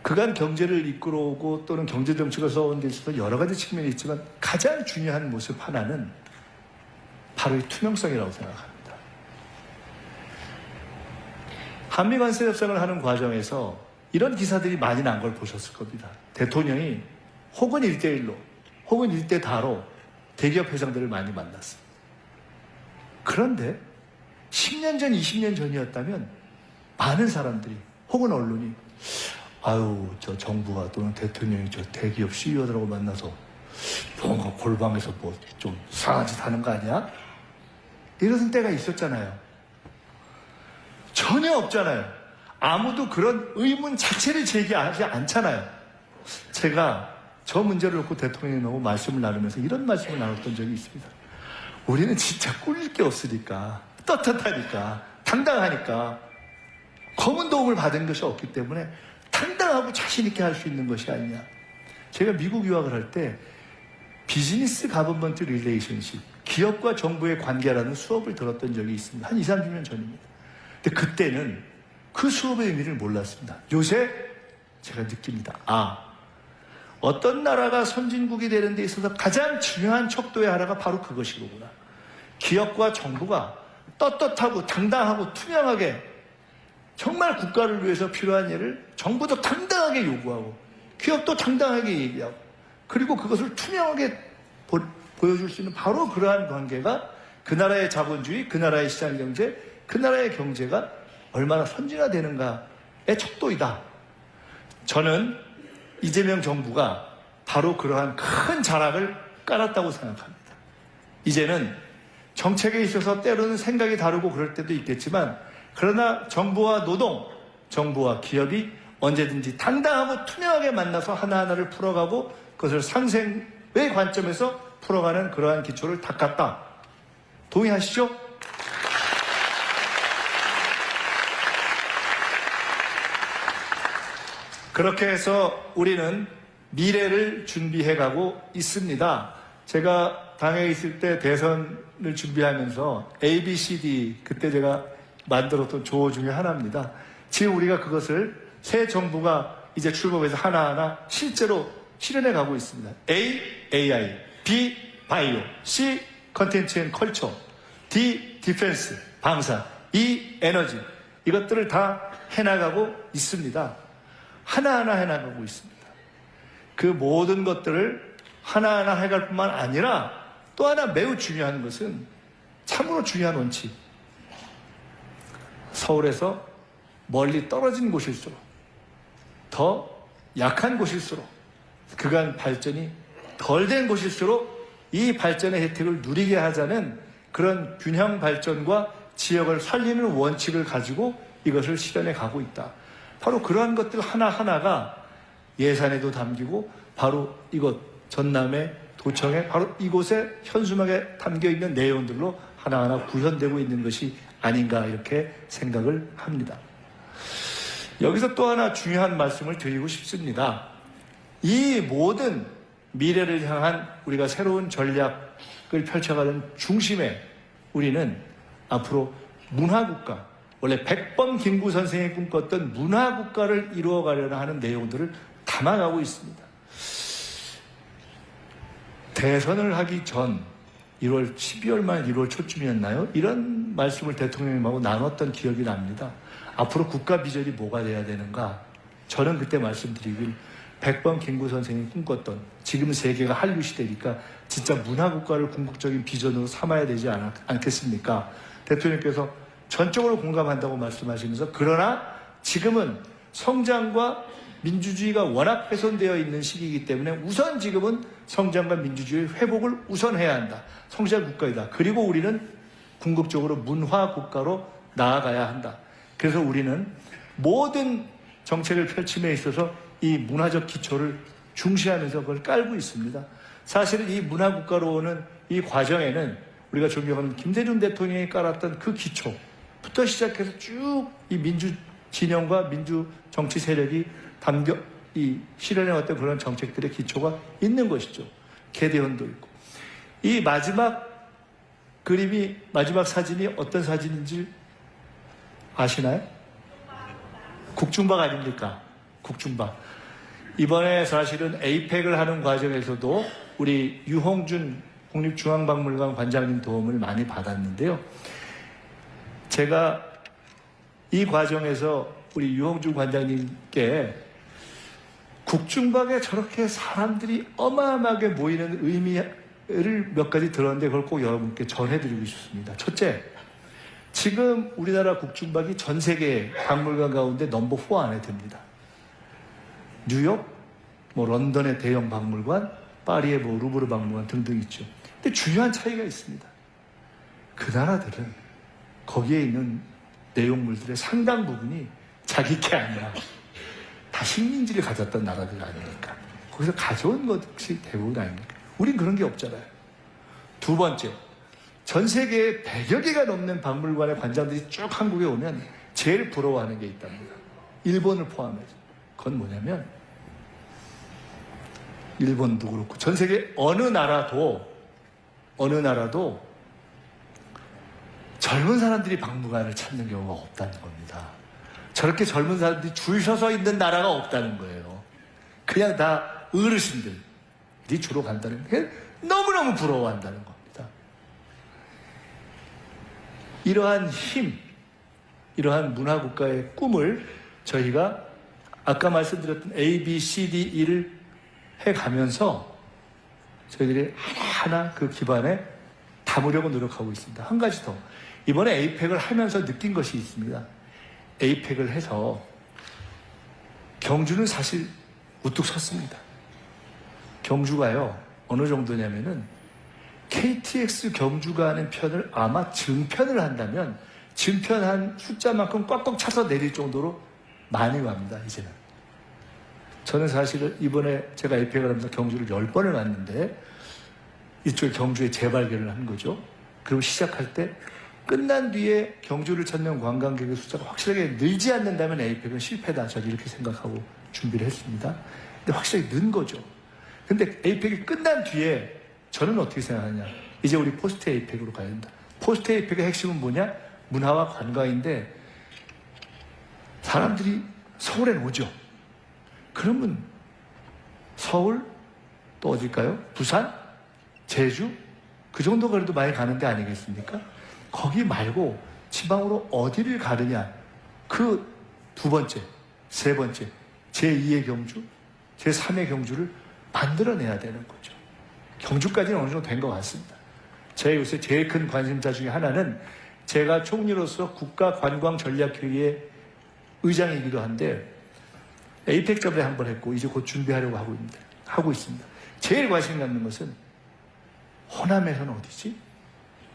A: 그간 경제를 이끌어오고 또는 경제정책을 써온 데 있어서 여러 가지 측면이 있지만 가장 중요한 모습 하나는 바로 이 투명성이라고 생각합니다. 한미관세 협상을 하는 과정에서 이런 기사들이 많이 난 걸 보셨을 겁니다. 대통령이 혹은 1대1로 혹은 1대4로 대기업 회장들을 많이 만났습니다. 그런데 10년 전, 20년 전이었다면 많은 사람들이 혹은 언론이 아유 저 정부가 또는 대통령이 저 대기업 CEO들하고 만나서 뭔가 골방에서 뭐 좀 이상한 짓 하는 거 아니야? 이러던 때가 있었잖아요. 전혀 없잖아요. 아무도 그런 의문 자체를 제기하지 않잖아요. 제가 저 문제를 놓고 대통령님하고 말씀을 나누면서 이런 말씀을 나눴던 적이 있습니다. 우리는 진짜 꿀릴 게 없으니까, 떳떳하니까, 당당하니까, 검은 도움을 받은 것이 없기 때문에 당당하고 자신있게 할 수 있는 것이 아니냐. 제가 미국 유학을 할 때 비즈니스 가버먼트 릴레이션십, 기업과 정부의 관계라는 수업을 들었던 적이 있습니다. 한 20, 30년 전입니다. 근데 그때는 그 수업의 의미를 몰랐습니다. 요새 제가 느낍니다. 어떤 나라가 선진국이 되는 데 있어서 가장 중요한 척도의 하나가 바로 그것이로구나. 기업과 정부가 떳떳하고 당당하고 투명하게 정말 국가를 위해서 필요한 일을 정부도 당당하게 요구하고 기업도 당당하게 얘기하고 그리고 그것을 투명하게 보여줄 수 있는 바로 그러한 관계가 그 나라의 자본주의, 그 나라의 시장경제, 그 나라의 경제가 얼마나 선진화되는가의 척도이다. 저는 이재명 정부가 바로 그러한 큰 자락을 깔았다고 생각합니다. 이제는 정책에 있어서 때로는 생각이 다르고 그럴 때도 있겠지만 그러나 정부와 노동, 정부와 기업이 언제든지 당당하고 투명하게 만나서 하나하나를 풀어가고 그것을 상생의 관점에서 풀어가는 그러한 기초를 닦았다. 동의하시죠? 그렇게 해서 우리는 미래를 준비해가고 있습니다. 제가 당에 있을 때 대선을 준비하면서 ABCD 그때 제가 만들었던 조어 중에 하나입니다. 지금 우리가 그것을 새 정부가 이제 출범해서 하나하나 실제로 실현해 가고 있습니다. A, AI, B, 바이오, C, 컨텐츠 앤 컬처, D, 디펜스, 방사, E, 에너지 이것들을 다 해나가고 있습니다. 하나하나 해나가고 있습니다. 그 모든 것들을 하나하나 해갈 뿐만 아니라 또 하나 매우 중요한 것은 참으로 중요한 원칙. 서울에서 멀리 떨어진 곳일수록 더 약한 곳일수록 그간 발전이 덜 된 곳일수록 이 발전의 혜택을 누리게 하자는 그런 균형 발전과 지역을 살리는 원칙을 가지고 이것을 실현해 가고 있다. 바로 그러한 것들 하나하나가 예산에도 담기고 바로 이곳 전남의 도청에 바로 이곳에 현수막에 담겨있는 내용들로 하나하나 구현되고 있는 것이 아닌가 이렇게 생각을 합니다. 여기서 또 하나 중요한 말씀을 드리고 싶습니다. 이 모든 미래를 향한 우리가 새로운 전략을 펼쳐가는 중심에 우리는 앞으로 문화국가, 원래 백범 김구 선생이 꿈꿨던 문화국가를 이루어가려는 하는 내용들을 담아가고 있습니다. 대선을 하기 전 12월 말 1월 초쯤이었나요? 이런 말씀을 대통령님하고 나눴던 기억이 납니다. 앞으로 국가 비전이 뭐가 돼야 되는가? 저는 그때 말씀드리길 백범 김구 선생이 꿈꿨던 지금 세계가 한류 시대니까 진짜 문화국가를 궁극적인 비전으로 삼아야 되지 않겠습니까? 대통령께서 전적으로 공감한다고 말씀하시면서 그러나 지금은 성장과 민주주의가 워낙 훼손되어 있는 시기이기 때문에 우선 지금은 성장과 민주주의 회복을 우선해야 한다. 성장 국가이다. 그리고 우리는 궁극적으로 문화 국가로 나아가야 한다. 그래서 우리는 모든 정책을 펼침에 있어서 이 문화적 기초를 중시하면서 그걸 깔고 있습니다. 사실은 이 문화 국가로 오는 이 과정에는 우리가 존경하는 김대중 대통령이 깔았던 그 기초부터 시작해서 쭉 이 민주 진영과 민주 정치 세력이 담겨 이 실현해 왔던 그런 정책들의 기초가 있는 것이죠. 개대헌도 있고. 이 마지막 그림이 마지막 사진이 어떤 사진인지 아시나요? 국중박 아닙니까? 국중박. 이번에 사실은 에이펙을 하는 과정에서도 우리 유홍준 국립중앙박물관 관장님 도움을 많이 받았는데요. 제가 이 과정에서 우리 유홍준 관장님께 국중박에 저렇게 사람들이 어마어마하게 모이는 의미를 몇 가지 들었는데 그걸 꼭 여러분께 전해드리고 싶습니다. 첫째, 지금 우리나라 국중박이 전 세계 박물관 가운데 넘버 4 안에 듭니다. 뉴욕, 런던의 대형 박물관, 파리의 루브르 박물관 등등 있죠. 근데 중요한 차이가 있습니다. 그 나라들은 거기에 있는 내용물들의 상당 부분이 자기 게 아니야. 다 식민지를 가졌던 나라들 아닙니까? 거기서 가져온 것이 대부분 아닙니까? 우린 그런 게 없잖아요. 두 번째, 전 세계에 100여 개가 넘는 박물관의 관장들이 쭉 한국에 오면 제일 부러워하는 게 있답니다. 일본을 포함해서. 그건 뭐냐면, 일본도 그렇고 전 세계 어느 나라도 젊은 사람들이 박물관을 찾는 경우가 없다는 겁니다. 저렇게 젊은 사람들이 줄 서서 있는 나라가 없다는 거예요. 그냥 다 어르신들이 주로 간다는 게 너무너무 부러워한다는 겁니다. 이러한 힘, 이러한 문화국가의 꿈을 저희가 아까 말씀드렸던 A, B, C, D, E를 해가면서 저희들이 하나하나 그 기반에 담으려고 노력하고 있습니다. 한 가지 더. 이번에 에이펙을 하면서 느낀 것이 있습니다. 에이펙을 해서 경주는 사실 우뚝 섰습니다. 경주가요, 어느 정도냐면은 KTX 경주가 하는 편을 아마 증편을 한다면 증편한 숫자만큼 꽉꽉 차서 내릴 정도로 많이 갑니다, 이제는. 저는 사실은 이번에 제가 에이펙을 하면서 경주를 10번을 갔는데 이쪽에 경주에 재발견을 한 거죠. 그리고 시작할 때 끝난 뒤에 경주를 찾는 관광객의 숫자가 확실하게 늘지 않는다면 에이펙은 실패다. 저는 이렇게 생각하고 준비를 했습니다. 근데 확실하게 는 거죠. 근데 에이펙이 끝난 뒤에 저는 어떻게 생각하냐. 이제 우리 포스트 에이펙으로 가야 된다. 포스트 에이펙의 핵심은 뭐냐? 문화와 관광인데 사람들이 서울에 오죠. 그러면 서울 또 어딜까요? 부산? 제주? 그 정도 그래도 많이 가는 데 아니겠습니까? 거기 말고 지방으로 어디를 가느냐. 그 두 번째, 세 번째, 제2의 경주, 제3의 경주를 만들어내야 되는 거죠. 경주까지는 어느 정도 된 것 같습니다. 제 요새 제일 큰 관심사 중에 하나는 제가 총리로서 국가관광전략회의의 의장이기도 한데 에이펙 저번에 한번 했고 이제 곧 준비하려고 하고 있습니다. 제일 관심 갖는 것은 호남에서는 어디지?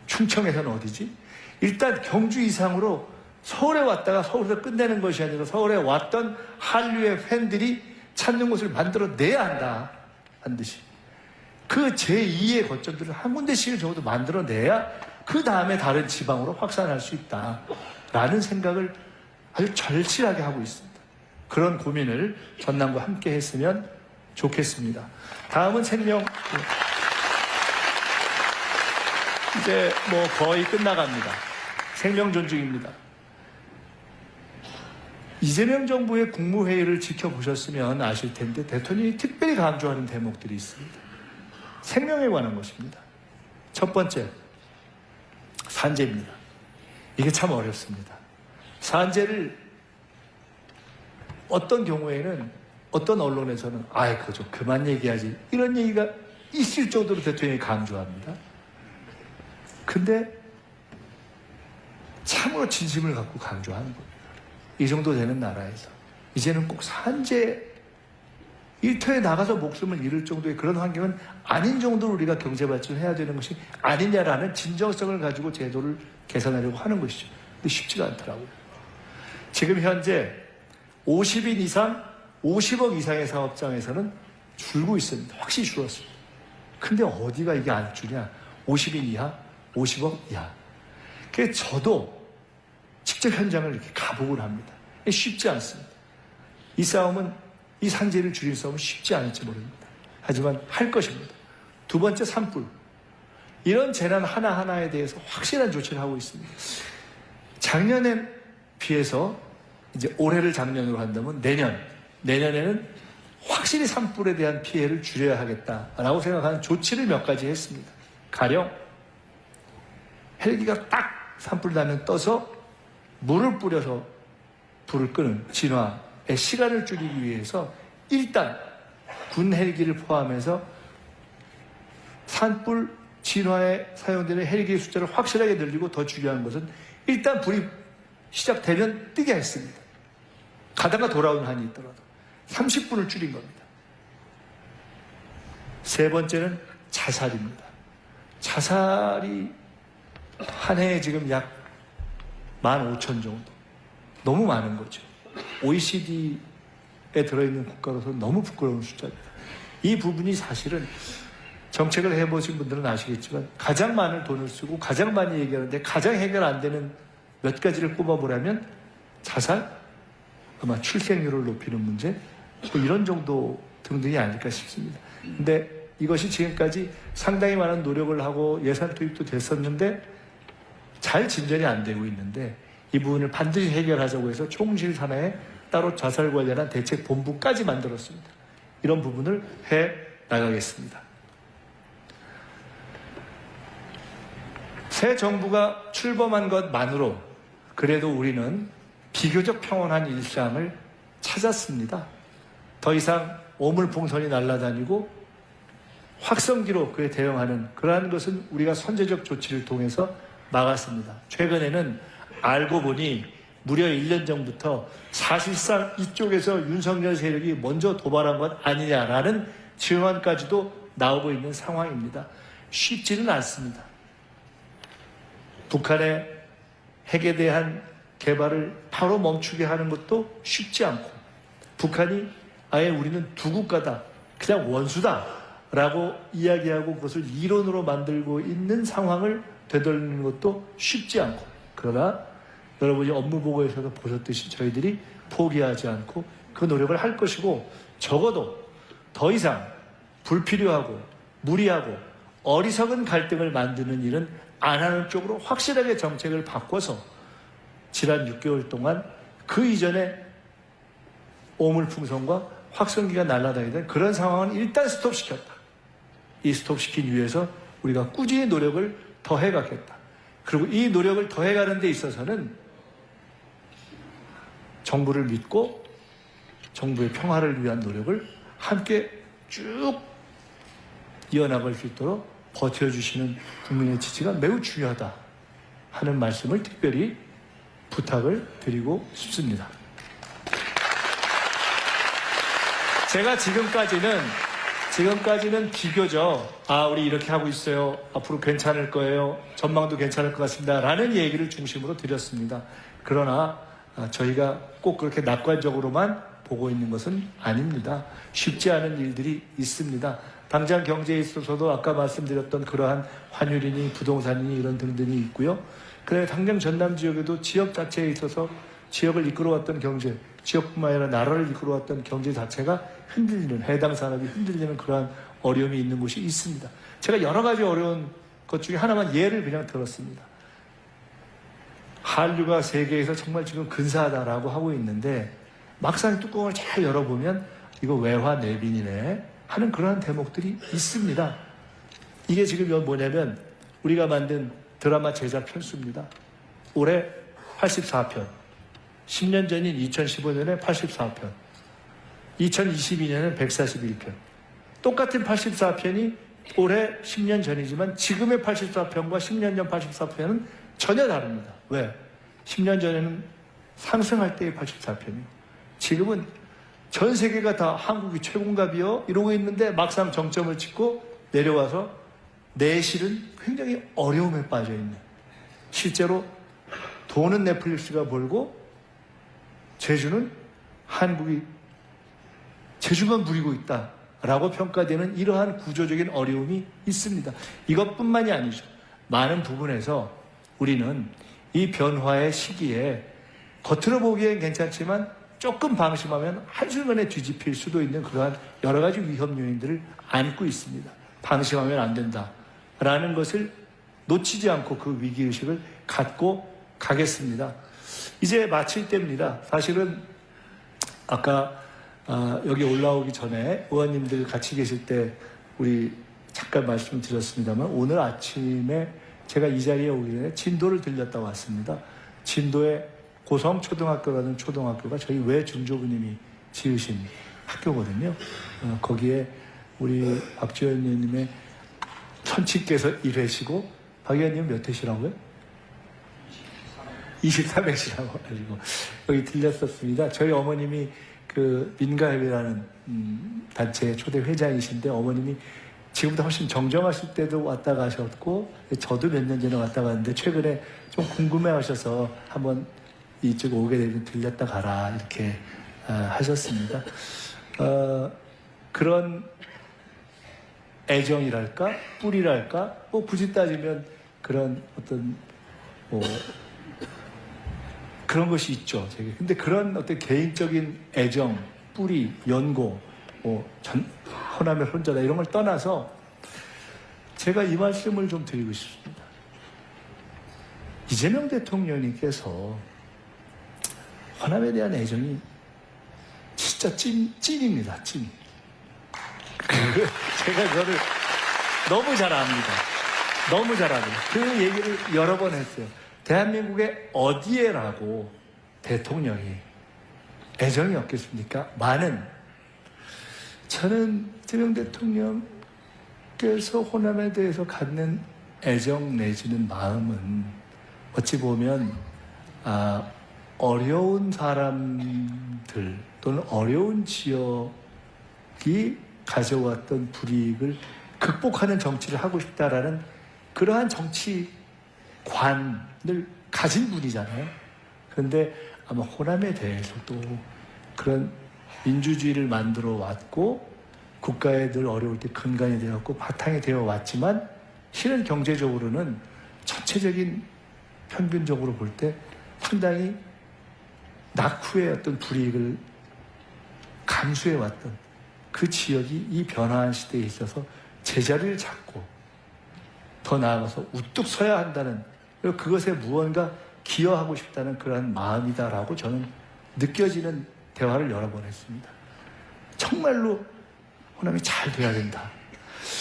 A: 충청에서는 어디지? 일단 경주 이상으로 서울에 왔다가 서울에서 끝내는 것이 아니라 서울에 왔던 한류의 팬들이 찾는 곳을 만들어내야 한다. 반드시. 그 제2의 거점들을 한 군데씩을 적어도 만들어내야 그 다음에 다른 지방으로 확산할 수 있다. 라는 생각을 아주 절실하게 하고 있습니다. 그런 고민을 전남과 함께 했으면 좋겠습니다. 다음은 생명. 이제 뭐 거의 끝나갑니다. 생명 존중입니다. 이재명 정부의 국무회의를 지켜보셨으면 아실 텐데 대통령이 특별히 강조하는 대목들이 있습니다. 생명에 관한 것입니다. 첫 번째, 산재입니다. 이게 참 어렵습니다. 산재를 어떤 경우에는 어떤 언론에서는 그거 좀 그만 얘기하지 이런 얘기가 있을 정도로 대통령이 강조합니다. 근데 참으로 진심을 갖고 강조하는 겁니다. 이 정도 되는 나라에서 이제는 꼭 산재 일터에 나가서 목숨을 잃을 정도의 그런 환경은 아닌 정도로 우리가 경제 발전을 해야 되는 것이 아니냐라는 진정성을 가지고 제도를 개선하려고 하는 것이죠. 근데 쉽지가 않더라고요. 지금 현재 50인 이상, 50억 이상의 사업장에서는 줄고 있습니다. 확실히 줄었습니다. 근데 어디가 이게 안 주냐? 50인 이하, 50억 이하. 그래서 저도 직접 현장을 이렇게 가보곤 합니다. 쉽지 않습니다. 이 싸움은, 이 산재를 줄일 싸움은 쉽지 않을지 모릅니다. 하지만 할 것입니다. 두 번째, 산불. 이런 재난 하나하나에 대해서 확실한 조치를 하고 있습니다. 작년에 비해서 이제 올해를 작년으로 한다면 내년에는 확실히 산불에 대한 피해를 줄여야 하겠다라고 생각하는 조치를 몇 가지 했습니다. 가령 헬기가 딱 산불 나면 떠서 물을 뿌려서 불을 끄는 진화의 시간을 줄이기 위해서 일단 군 헬기를 포함해서 산불 진화에 사용되는 헬기의 숫자를 확실하게 늘리고 더 중요한 것은 일단 불이 시작되면 뜨게 했습니다. 가다가 돌아오는 한이 있더라도 30분을 줄인 겁니다. 세 번째는 자살입니다. 자살이 한 해에 지금 약 15,000 정도. 너무 많은 거죠. OECD에 들어있는 국가로서 너무 부끄러운 숫자입니다. 이 부분이 사실은 정책을 해보신 분들은 아시겠지만 가장 많은 돈을 쓰고 가장 많이 얘기하는데 가장 해결 안 되는 몇 가지를 꼽아보라면 자살, 아마 출생률을 높이는 문제, 뭐 이런 정도 등등이 아닐까 싶습니다. 근데 이것이 지금까지 상당히 많은 노력을 하고 예산 투입도 됐었는데 잘 진전이 안 되고 있는데 이 부분을 반드시 해결하자고 해서 총실 산하에 따로 자살 관련한 대책 본부까지 만들었습니다. 이런 부분을 해 나가겠습니다. 새 정부가 출범한 것만으로 그래도 우리는 비교적 평온한 일상을 찾았습니다. 더 이상 오물풍선이 날아다니고 확성기로 그에 대응하는 그러한 것은 우리가 선제적 조치를 통해서 막았습니다. 최근에는 알고 보니 무려 1년 전부터 사실상 이쪽에서 윤석열 세력이 먼저 도발한 것 아니냐라는 증언까지도 나오고 있는 상황입니다. 쉽지는 않습니다. 북한의 핵에 대한 개발을 바로 멈추게 하는 것도 쉽지 않고 북한이 아예 우리는 두 국가다, 그냥 원수다 라고 이야기하고 그것을 이론으로 만들고 있는 상황을 되돌리는 것도 쉽지 않고, 그러나 여러분이 업무 보고에서도 보셨듯이 저희들이 포기하지 않고 그 노력을 할 것이고, 적어도 더 이상 불필요하고 무리하고 어리석은 갈등을 만드는 일은 안 하는 쪽으로 확실하게 정책을 바꿔서 지난 6개월 동안 그 이전에 오물풍선과 확성기가 날아다니던 그런 상황은 일단 스톱시켰다. 이 스톱시킨 위해서 우리가 꾸준히 노력을 더 해가겠다. 그리고 이 노력을 더 해가는 데 있어서는 정부를 믿고 정부의 평화를 위한 노력을 함께 쭉 이어나갈 수 있도록 버텨주시는 국민의 지지가 매우 중요하다 하는 말씀을 특별히 부탁을 드리고 싶습니다. 제가 지금까지는 비교적 우리 이렇게 하고 있어요, 앞으로 괜찮을 거예요, 전망도 괜찮을 것 같습니다 라는 얘기를 중심으로 드렸습니다. 그러나 저희가 꼭 그렇게 낙관적으로만 보고 있는 것은 아닙니다. 쉽지 않은 일들이 있습니다. 당장 경제에 있어서도 아까 말씀드렸던 그러한 환율이니 부동산이니 이런 등등이 있고요. 그래 당장 전남 지역에도 지역 자체에 있어서 지역을 이끌어왔던 경제, 지역뿐만 아니라 나라를 이끌어왔던 경제 자체가 흔들리는, 해당 산업이 흔들리는 그러한 어려움이 있는 곳이 있습니다. 제가 여러 가지 어려운 것 중에 하나만 예를 그냥 들었습니다. 한류가 세계에서 정말 지금 근사하다라고 하고 있는데 막상 뚜껑을 잘 열어보면 이거 외화 내빈이네 하는 그러한 대목들이 있습니다. 이게 지금 뭐냐면 우리가 만든 드라마 제작 편수입니다. 올해 84편, 10년 전인 2015년에 84편, 2022년에 141편. 똑같은 84편이 올해 10년 전이지만 지금의 84편과 10년 전 84편은 전혀 다릅니다. 왜? 10년 전에는 상승할 때의 84편이요. 지금은 전 세계가 다 한국이 최고인가비요? 이러고 있는데 막상 정점을 찍고 내려와서 내실은 굉장히 어려움에 빠져 있는. 실제로 돈은 넷플릭스가 벌고 제주는 한국이 제주만 부리고 있다라고 평가되는 이러한 구조적인 어려움이 있습니다. 이것뿐만이 아니죠. 많은 부분에서 우리는 이 변화의 시기에 겉으로 보기엔 괜찮지만 조금 방심하면 한순간에 뒤집힐 수도 있는 그러한 여러 가지 위험 요인들을 안고 있습니다. 방심하면 안 된다라는 것을 놓치지 않고 그 위기의식을 갖고 가겠습니다. 이제 마칠 때입니다. 사실은 아까 여기 올라오기 전에 의원님들 같이 계실 때 우리 잠깐 말씀드렸습니다만 오늘 아침에 제가 이 자리에 오기 전에 진도를 들렸다 왔습니다. 진도에 고성초등학교라는 초등학교가 저희 외 중조부님이 지으신 학교거든요. 거기에 우리 박지원 의원님의 천치께서 1회시고 박 의원님 몇 회시라고요? 23회시라고 가지고 여기 들렸었습니다. 저희 어머님이 그 민가협이라는 단체의 초대 회장이신데 어머님이 지금보다 훨씬 정정하실 때도 왔다 가셨고 저도 몇 년 전에 왔다 갔는데 최근에 좀 궁금해 하셔서 한번 이쪽 오게 되면 들렸다 가라 이렇게 하셨습니다. 그런 애정이랄까 뿌리랄까 뭐 굳이 따지면 그런 어떤 뭐 그런 것이 있죠. 제게. 근데 그런 어떤 개인적인 애정, 뿌리, 연고, 호남의 혼자다 이런 걸 떠나서 제가 이 말씀을 좀 드리고 싶습니다. 이재명 대통령님께서 호남에 대한 애정이 진짜 찐입니다. 찐. 제가 그거를 너무 잘 압니다. 너무 잘 압니다. 그 얘기를 여러 번 했어요. 대한민국의 어디에라고 대통령이 애정이 없겠습니까? 많은. 저는 이재명 대통령께서 호남에 대해서 갖는 애정 내지는 마음은 어찌 보면 어려운 사람들 또는 어려운 지역이 가져왔던 불이익을 극복하는 정치를 하고 싶다라는 그러한 정치관을 가진 분이잖아요. 그런데 아마 호남에 대해서도 그런 민주주의를 만들어 왔고 국가에 늘 어려울 때 근간이 되었고 바탕이 되어 왔지만 실은 경제적으로는 전체적인 평균적으로 볼 때 상당히 낙후의 어떤 불이익을 감수해 왔던 그 지역이 이 변화한 시대에 있어서 제자리를 잡고 더 나아가서 우뚝 서야 한다는, 그리고 그것에 무언가 기여하고 싶다는 그러한 마음이다라고 저는 느껴지는 대화를 여러 번 했습니다. 정말로 호남이 잘 돼야 된다.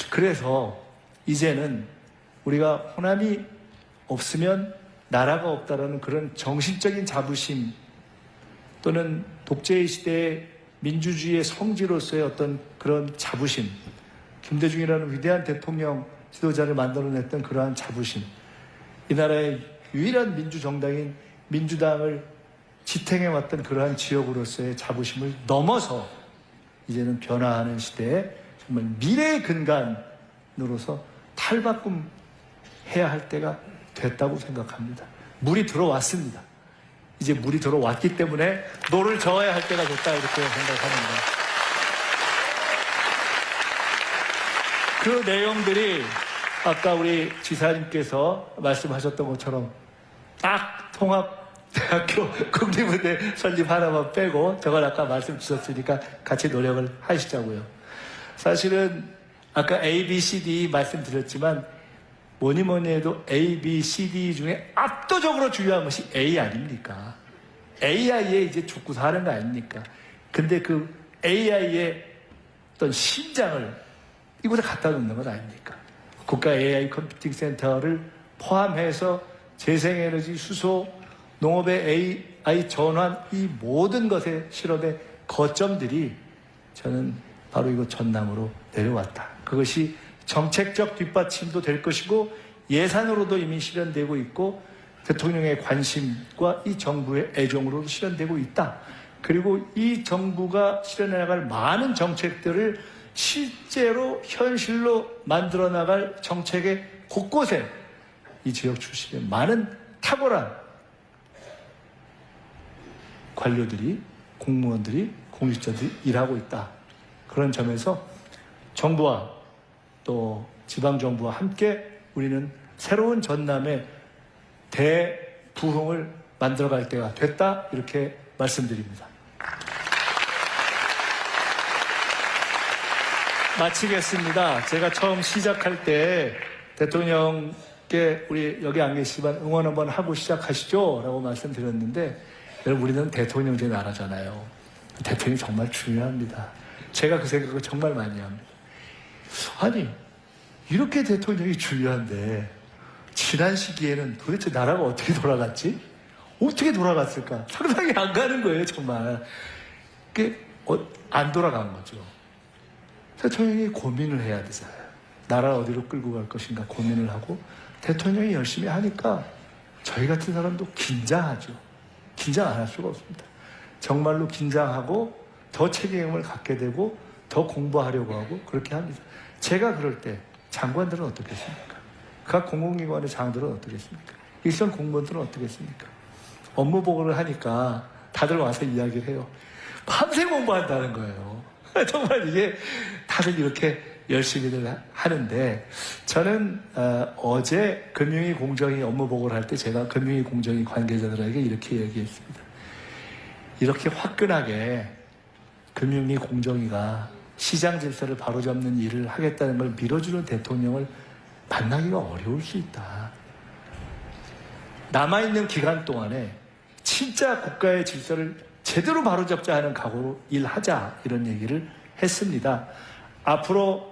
A: 그래서 이제는 우리가 호남이 없으면 나라가 없다라는 그런 정신적인 자부심 또는 독재의 시대의 민주주의의 성지로서의 어떤 그런 자부심, 김대중이라는 위대한 대통령 지도자를 만들어냈던 그러한 자부심, 이 나라의 유일한 민주정당인 민주당을 지탱해왔던 그러한 지역으로서의 자부심을 넘어서 이제는 변화하는 시대에 정말 미래의 근간으로서 탈바꿈해야 할 때가 됐다고 생각합니다. 물이 들어왔습니다. 이제 물이 들어왔기 때문에 노를 저어야 할 때가 됐다 이렇게 생각합니다. 그 내용들이 아까 우리 지사님께서 말씀하셨던 것처럼 딱 통합대학교 국립의대 설립 하나만 빼고 저걸 아까 말씀 주셨으니까 같이 노력을 하시자고요. 사실은 아까 A, B, C, D 말씀드렸지만 뭐니 해도 A, B, C, D 중에 압도적으로 중요한 것이 A 아닙니까? AI에 이제 죽고 사는 거 아닙니까? 근데 그 AI의 어떤 심장을 이곳에 갖다 놓는 건 아닙니까? 국가 AI 컴퓨팅 센터를 포함해서 재생에너지 수소, 농업의 AI 전환, 이 모든 것의 실험의 거점들이 저는 바로 이거 전남으로 내려왔다. 그것이 정책적 뒷받침도 될 것이고 예산으로도 이미 실현되고 있고 대통령의 관심과 이 정부의 애정으로도 실현되고 있다. 그리고 이 정부가 실현해 나갈 많은 정책들을 실제로 현실로 만들어 나갈 정책의 곳곳에 이 지역 출신의 많은 탁월한 관료들이, 공무원들이, 공직자들이 일하고 있다. 그런 점에서 정부와 또 지방정부와 함께 우리는 새로운 전남의 대부흥을 만들어갈 때가 됐다. 이렇게 말씀드립니다. 마치겠습니다. 제가 처음 시작할 때 대통령께 우리 여기 안 계시지만 응원 한번 하고 시작하시죠 라고 말씀드렸는데, 여러분 우리는 대통령 제 나라잖아요. 대통령이 정말 중요합니다. 제가 그 생각을 정말 많이 합니다. 아니 이렇게 대통령이 중요한데 지난 시기에는 도대체 나라가 어떻게 돌아갔지? 어떻게 돌아갔을까? 상상이 안 가는 거예요 정말. 그게 안 돌아간 거죠. 대통령이 고민을 해야 되잖아요. 나라 어디로 끌고 갈 것인가 고민을 하고, 대통령이 열심히 하니까 저희 같은 사람도 긴장하죠. 긴장 안 할 수가 없습니다. 정말로 긴장하고 더 책임을 갖게 되고 더 공부하려고 하고 그렇게 합니다. 제가 그럴 때 장관들은 어떻겠습니까? 각 공공기관의 장들은 어떻겠습니까? 일선 공무원들은 어떻겠습니까? 업무 보고를 하니까 다들 와서 이야기를 해요. 밤새 공부한다는 거예요. 정말 이게 다들 이렇게 열심히들 하는데, 저는 어제 금융위 공정위 업무 보고를 할 때 제가 금융위 공정위 관계자들에게 이렇게 얘기했습니다. 이렇게 화끈하게 금융위 공정위가 시장 질서를 바로잡는 일을 하겠다는 걸 밀어주는 대통령을 만나기가 어려울 수 있다. 남아있는 기간 동안에 진짜 국가의 질서를 제대로 바로잡자 하는 각오로 일하자, 이런 얘기를 했습니다. 앞으로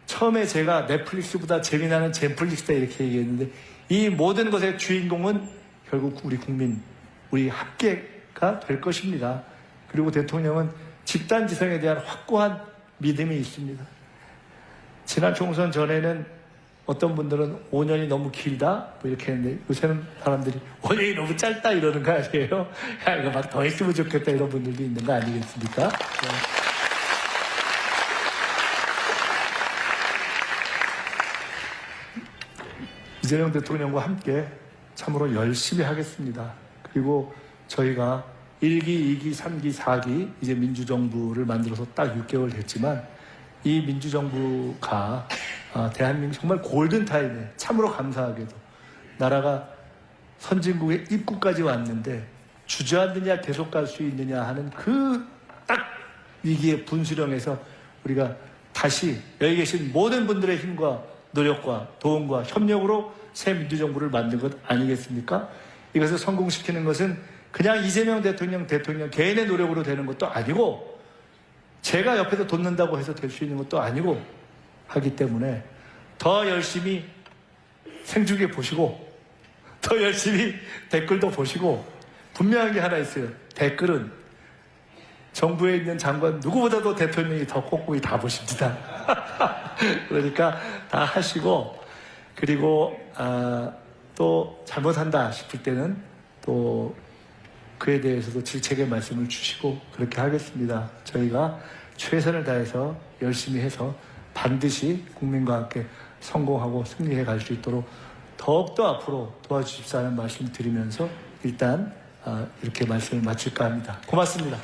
A: 처음에 제가 넷플릭스보다 재미나는 젠플릭스다 이렇게 얘기했는데, 이 모든 것의 주인공은 결국 우리 국민, 우리 합계가 될 것입니다. 그리고 대통령은 집단지성에 대한 확고한 믿음이 있습니다. 지난 총선 전에는 어떤 분들은 5년이 너무 길다 뭐 이렇게 했는데, 요새는 사람들이 5년이 너무 짧다 이러는 거 아니에요? 야, 이거 막 더 했으면 좋겠다 이런 분들도 있는 거 아니겠습니까? 네. 이재명 대통령과 함께 참으로 열심히 하겠습니다. 그리고 저희가 1기, 2기, 3기, 4기 이제 민주정부를 만들어서 딱 6개월 됐지만, 이 민주정부가 대한민국 정말 골든타임에 참으로 감사하게도 나라가 선진국의 입구까지 왔는데 주저앉느냐 계속 갈 수 있느냐 하는 그 딱 위기의 분수령에서 우리가 다시 여기 계신 모든 분들의 힘과 노력과 도움과 협력으로 새 민주정부를 만든 것 아니겠습니까? 이것을 성공시키는 것은 그냥 이재명 대통령 개인의 노력으로 되는 것도 아니고, 제가 옆에서 돕는다고 해서 될 수 있는 것도 아니고 하기 때문에 더 열심히 생중계 보시고, 더 열심히 댓글도 보시고, 분명한 게 하나 있어요. 댓글은 정부에 있는 장관 누구보다도 대통령이 더 꼼꼼히 다 보십니다. 그러니까 다 하시고, 그리고 또 잘못한다 싶을 때는 또 그에 대해서도 질책의 말씀을 주시고 그렇게 하겠습니다. 저희가 최선을 다해서 열심히 해서 반드시 국민과 함께 성공하고 승리해 갈 수 있도록 더욱더 앞으로 도와주십사 하는 말씀 드리면서 일단 이렇게 말씀을 마칠까 합니다. 고맙습니다.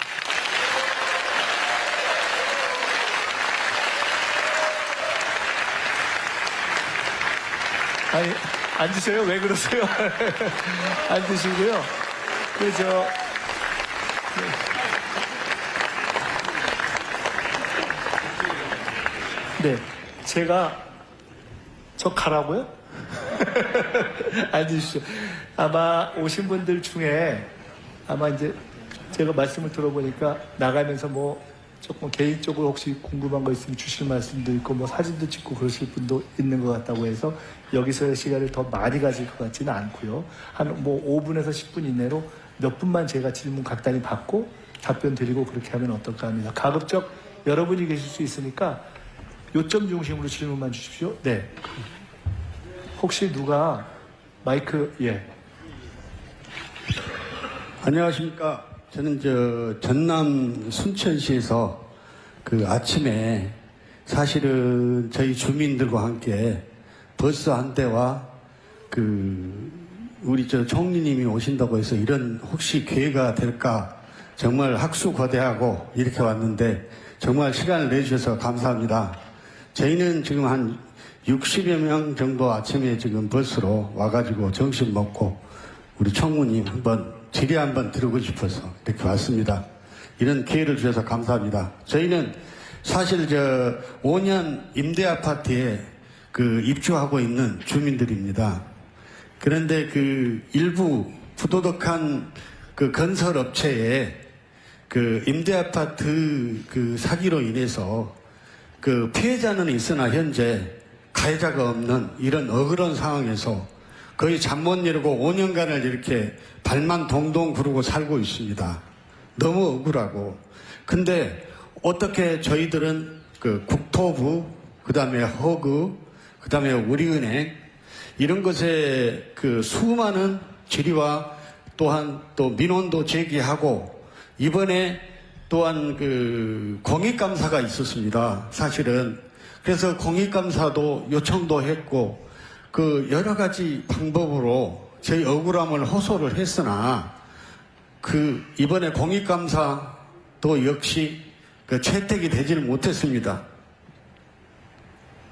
A: 아니, 앉으세요. 왜 그러세요? 앉으시고요. 네, 제가 저 가라고요? 앉으시죠. 아마 오신 분들 중에 아마 이제 제가 말씀을 들어보니까 나가면서 뭐 조금 개인적으로 혹시 궁금한 거 있으면 주실 말씀도 있고 뭐 사진도 찍고 그러실 분도 있는 것 같다고 해서 여기서의 시간을 더 많이 가질 것 같지는 않고요. 한 뭐 5분에서 10분 이내로 몇 분만 제가 질문 각단히 받고 답변 드리고 그렇게 하면 어떨까 합니다. 가급적 여러분이 계실 수 있으니까 요점 중심으로 질문만 주십시오. 네. 혹시 누가 마이크, 예.
B: 안녕하십니까. 저는 전남 순천시에서 그 아침에 사실은 저희 주민들과 함께 버스 한 대와 우리 총리님이 오신다고 해서 이런 혹시 기회가 될까 정말 학수거대하고 이렇게 왔는데 정말 시간을 내주셔서 감사합니다. 저희는 지금 한 60여 명 정도 아침에 지금 버스로 와가지고 점심 먹고 우리 총무님 질의 한번 들고 싶어서 이렇게 왔습니다. 이런 기회를 주셔서 감사합니다. 저희는 사실 5년 임대아파트에 입주하고 있는 주민들입니다. 그런데 일부 부도덕한 건설업체에 임대아파트 사기로 인해서 피해자는 있으나 현재 가해자가 없는 이런 억울한 상황에서 거의 잠 못 이루고 5년간을 이렇게 발만 동동 구르고 살고 있습니다. 너무 억울하고. 근데 어떻게 저희들은 국토부, 그 다음에 허그, 그 다음에 우리은행, 이런 것에 수많은 질의와 또한 또 민원도 제기하고, 이번에 또한 공익감사가 있었습니다. 사실은. 그래서 공익감사도 요청도 했고, 여러 가지 방법으로 저희 억울함을 호소를 했으나 이번에 공익감사도 역시 채택이 되지를 못했습니다.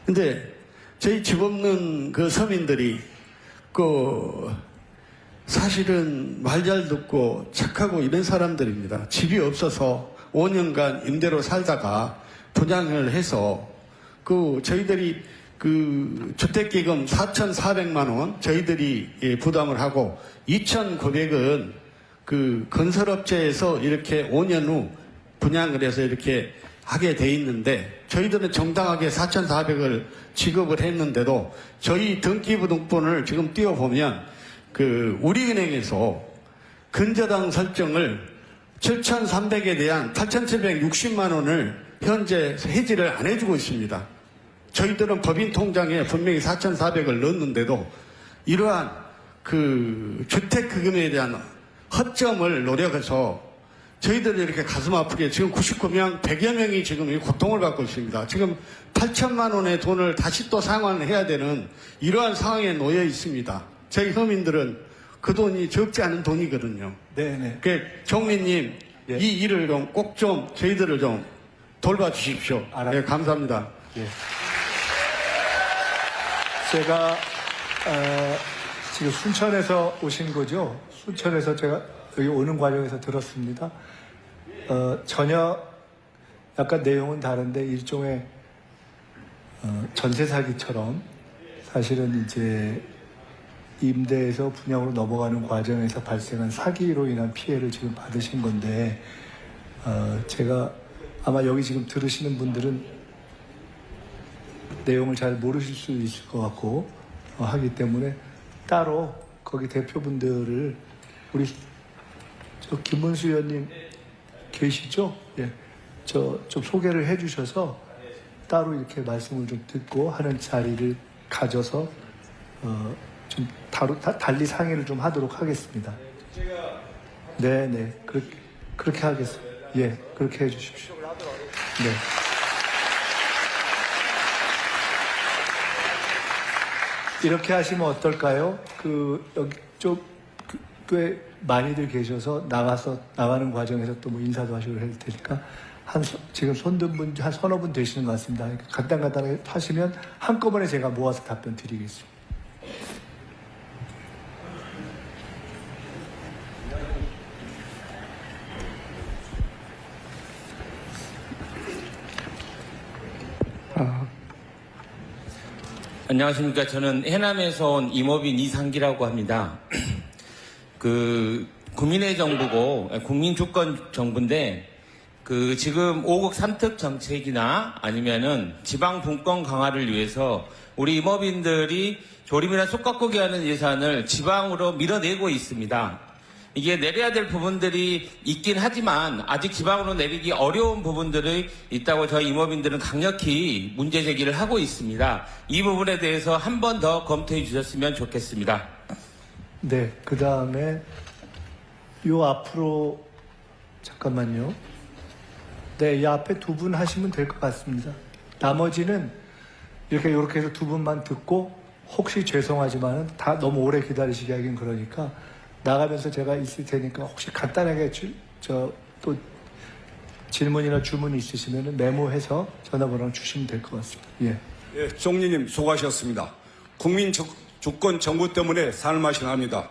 B: 근데 저희 집 없는 서민들이 사실은 말 잘 듣고 착하고 이런 사람들입니다. 집이 없어서 5년간 임대로 살다가 분양을 해서 저희들이 주택기금 4,400만 원 저희들이 부담을 하고 2,900은 건설업체에서 이렇게 5년 후 분양을 해서 이렇게 하게 돼 있는데 저희들은 정당하게 4,400을 지급을 했는데도 저희 등기부등본을 지금 띄워보면 우리은행에서 근저당 설정을 7,300에 대한 8,760만 원을 현재 해지를 안 해주고 있습니다. 저희들은 법인 통장에 분명히 4,400을 넣었는데도 이러한 주택기금에 대한 허점을 노력해서 저희들이 이렇게 가슴 아프게 지금 99명, 100여 명이 지금 이 고통을 받고 있습니다. 지금 8천만 원의 돈을 다시 또 상환해야 되는 이러한 상황에 놓여 있습니다. 저희 서민들은 그 돈이 적지 않은 돈이거든요.
A: 네네.
B: 총리님,
A: 예.
B: 이 일을 꼭 저희들을 좀 돌봐주십시오. 네, 감사합니다.
A: 예. 제가 지금 순천에서 오신 거죠? 순천에서 제가 여기 오는 과정에서 들었습니다. 전혀 약간 내용은 다른데 일종의 전세 사기처럼 사실은 이제 임대에서 분양으로 넘어가는 과정에서 발생한 사기로 인한 피해를 지금 받으신 건데 제가 아마 여기 지금 들으시는 분들은 내용을 잘 모르실 수 있을 것 같고 하기 때문에 따로 거기 대표분들을 우리 김문수 의원님 계시죠? 예. 좀 소개를 해주셔서 따로 이렇게 말씀을 좀 듣고 하는 자리를 가져서 좀 달리 상의를 좀 하도록 하겠습니다. 네네. 그렇게 하겠습니다. 예. 그렇게 해주십시오. 네. 이렇게 하시면 어떨까요? 여기 꽤 많이들 계셔서 나가는 과정에서 또 뭐 인사도 하시고 해야 테니까 지금 손든 분 한 서너 분 되시는 것 같습니다. 간단하게 하시면 한꺼번에 제가 모아서 답변 드리겠습니다.
C: 안녕하십니까. 저는 해남에서 온 임업인 이상기라고 합니다. 국민의 정부고, 국민주권 정부인데, 지금 5국 3특 정책이나 아니면은 지방 분권 강화를 위해서 우리 임업인들이 조림이나 쑥갓고기 하는 예산을 지방으로 밀어내고 있습니다. 이게 내려야 될 부분들이 있긴 하지만 아직 지방으로 내리기 어려운 부분들이 있다고 저희 임업인들은 강력히 문제 제기를 하고 있습니다. 이 부분에 대해서 한 번 더 검토해 주셨으면 좋겠습니다.
A: 네, 그 다음에 요 앞으로 잠깐만요. 네, 이 앞에 두 분 하시면 될 것 같습니다. 나머지는 이렇게 해서 두 분만 듣고 혹시 죄송하지만은 다 너무 오래 기다리시게 하긴 그러니까 나가면서 제가 있을 테니까 혹시 간단하게 또 질문이나 주문이 있으시면 메모해서 전화번호 주시면 될 것 같습니다. 예.
D: 예, 총리님 수고하셨습니다. 국민주권 정부 때문에 사는 맛이 납니다.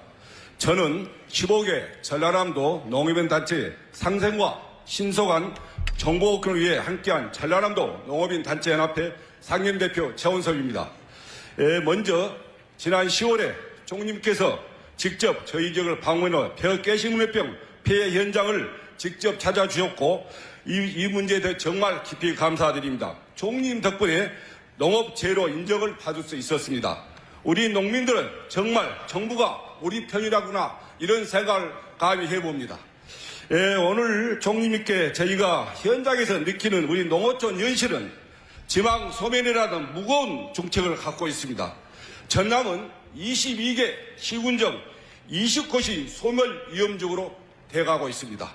D: 저는 15개 전라남도 농업인단체 상생과 신속한 정보업권을 위해 함께한 전라남도 농업인단체연합회 상임대표 최원섭입니다. 먼저 지난 10월에 총리님께서 직접 저희 지역을 방문해 폐가시문해병 피해 현장을 직접 찾아주셨고 이 문제에 대해 정말 깊이 감사드립니다. 총리님 덕분에 농업재료 인정을 받을 수 있었습니다. 우리 농민들은 정말 정부가 우리 편이라구나 이런 생각을 감히 해봅니다. 오늘 총리님께 저희가 현장에서 느끼는 우리 농어촌 현실은 지방 소멸이라는 무거운 정책을 갖고 있습니다. 전남은 22개 시군정 20곳이 소멸 위험적으로 돼가고 있습니다.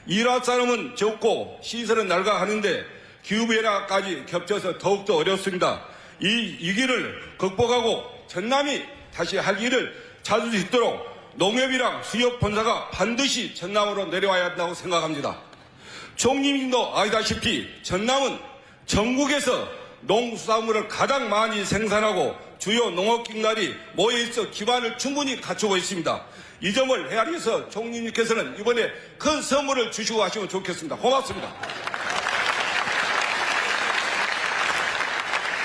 D: 일할 사람은 적고 시설은 낡아가는데 기후변화까지 겹쳐서 더욱더 어렵습니다. 이 위기를 극복하고 전남이 다시 할 일을 찾을 수 있도록 농협이랑 수협 본사가 반드시 전남으로 내려와야 한다고 생각합니다. 총리님도 아시다시피 전남은 전국에서 농수산물을 가장 많이 생산하고 주요 농업기관이 모여있어 기반을 충분히 갖추고 있습니다. 이 점을 헤아려서 총리님께서는 이번에 큰 선물을 주시고 하시면 좋겠습니다. 고맙습니다.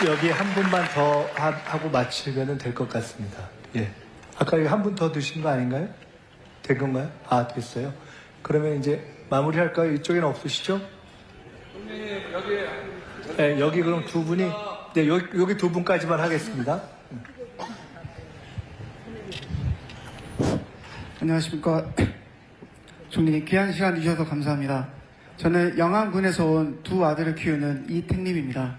A: 여기 한 분만 더 하고 마치면 될 것 같습니다. 예. 아까 여기 한 분 더 드신 거 아닌가요? 된 건가요? 아, 됐어요. 그러면 이제 마무리할까요? 이쪽에는 없으시죠? 네, 여기 그럼 두 분이, 네, 여기 두 분까지만 하겠습니다.
E: 안녕하십니까. 총리님, 귀한 시간 주셔서 감사합니다. 저는 영암군에서 온 두 아들을 키우는 이택림입니다.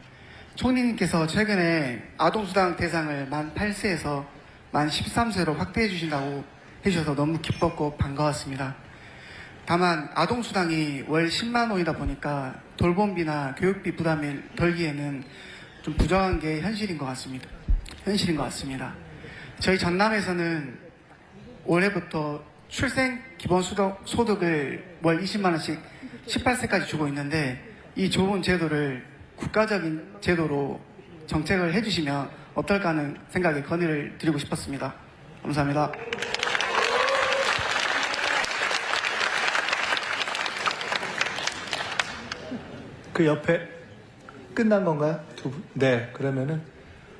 E: 총리님께서 최근에 아동수당 대상을 만 8세에서 만 13세로 확대해 주신다고 해주셔서 너무 기뻤고 반가웠습니다. 다만 아동수당이 월 10만 원이다 보니까 돌봄비나 교육비 부담을 덜기에는 좀 부정한 게 현실인 것 같습니다. 저희 전남에서는 올해부터 출생 기본소득을 월 20만 원씩 18세까지 주고 있는데 이 좋은 제도를 국가적인 제도로 정책을 해주시면 어떨까 하는 생각에 건의를 드리고 싶었습니다. 감사합니다.
A: 그 옆에 끝난 건가요? 두 분? 네, 그러면은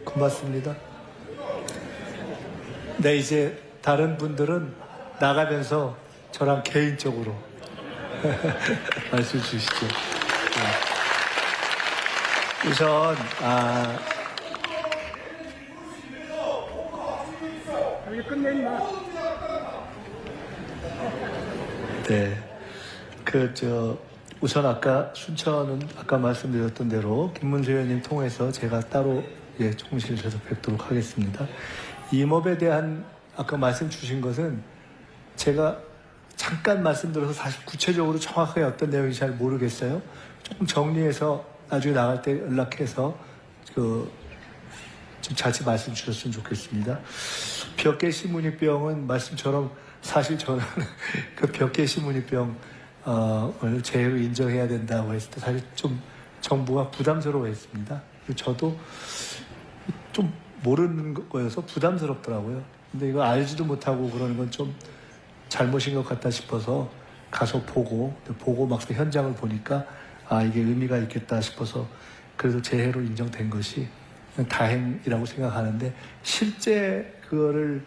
A: 고맙습니다. 네, 이제 다른 분들은 나가면서 저랑 개인적으로 말씀 주시죠. 네. 우선 네, 우선 아까 순천은 아까 말씀드렸던 대로 김문수 의원님 통해서 제가 따로 총실에서 뵙도록 하겠습니다. 임업에 대한 아까 말씀 주신 것은 제가 잠깐 말씀드려서 사실 구체적으로 정확하게 어떤 내용인지 잘 모르겠어요. 조금 정리해서 나중에 나갈 때 연락해서 좀 자세히 말씀 주셨으면 좋겠습니다. 벽계 시무니병은 말씀처럼 사실 저는 그 벽계 시무니병 을 재해로 인정해야 된다고 했을 때 사실 좀 정부가 부담스러워했습니다. 저도 좀 모르는 거여서 부담스럽더라고요. 근데 이거 알지도 못하고 그러는 건 좀 잘못인 것 같다 싶어서 가서 보고 막상 현장을 보니까 이게 의미가 있겠다 싶어서 그래서 재해로 인정된 것이 다행이라고 생각하는데 실제 그거를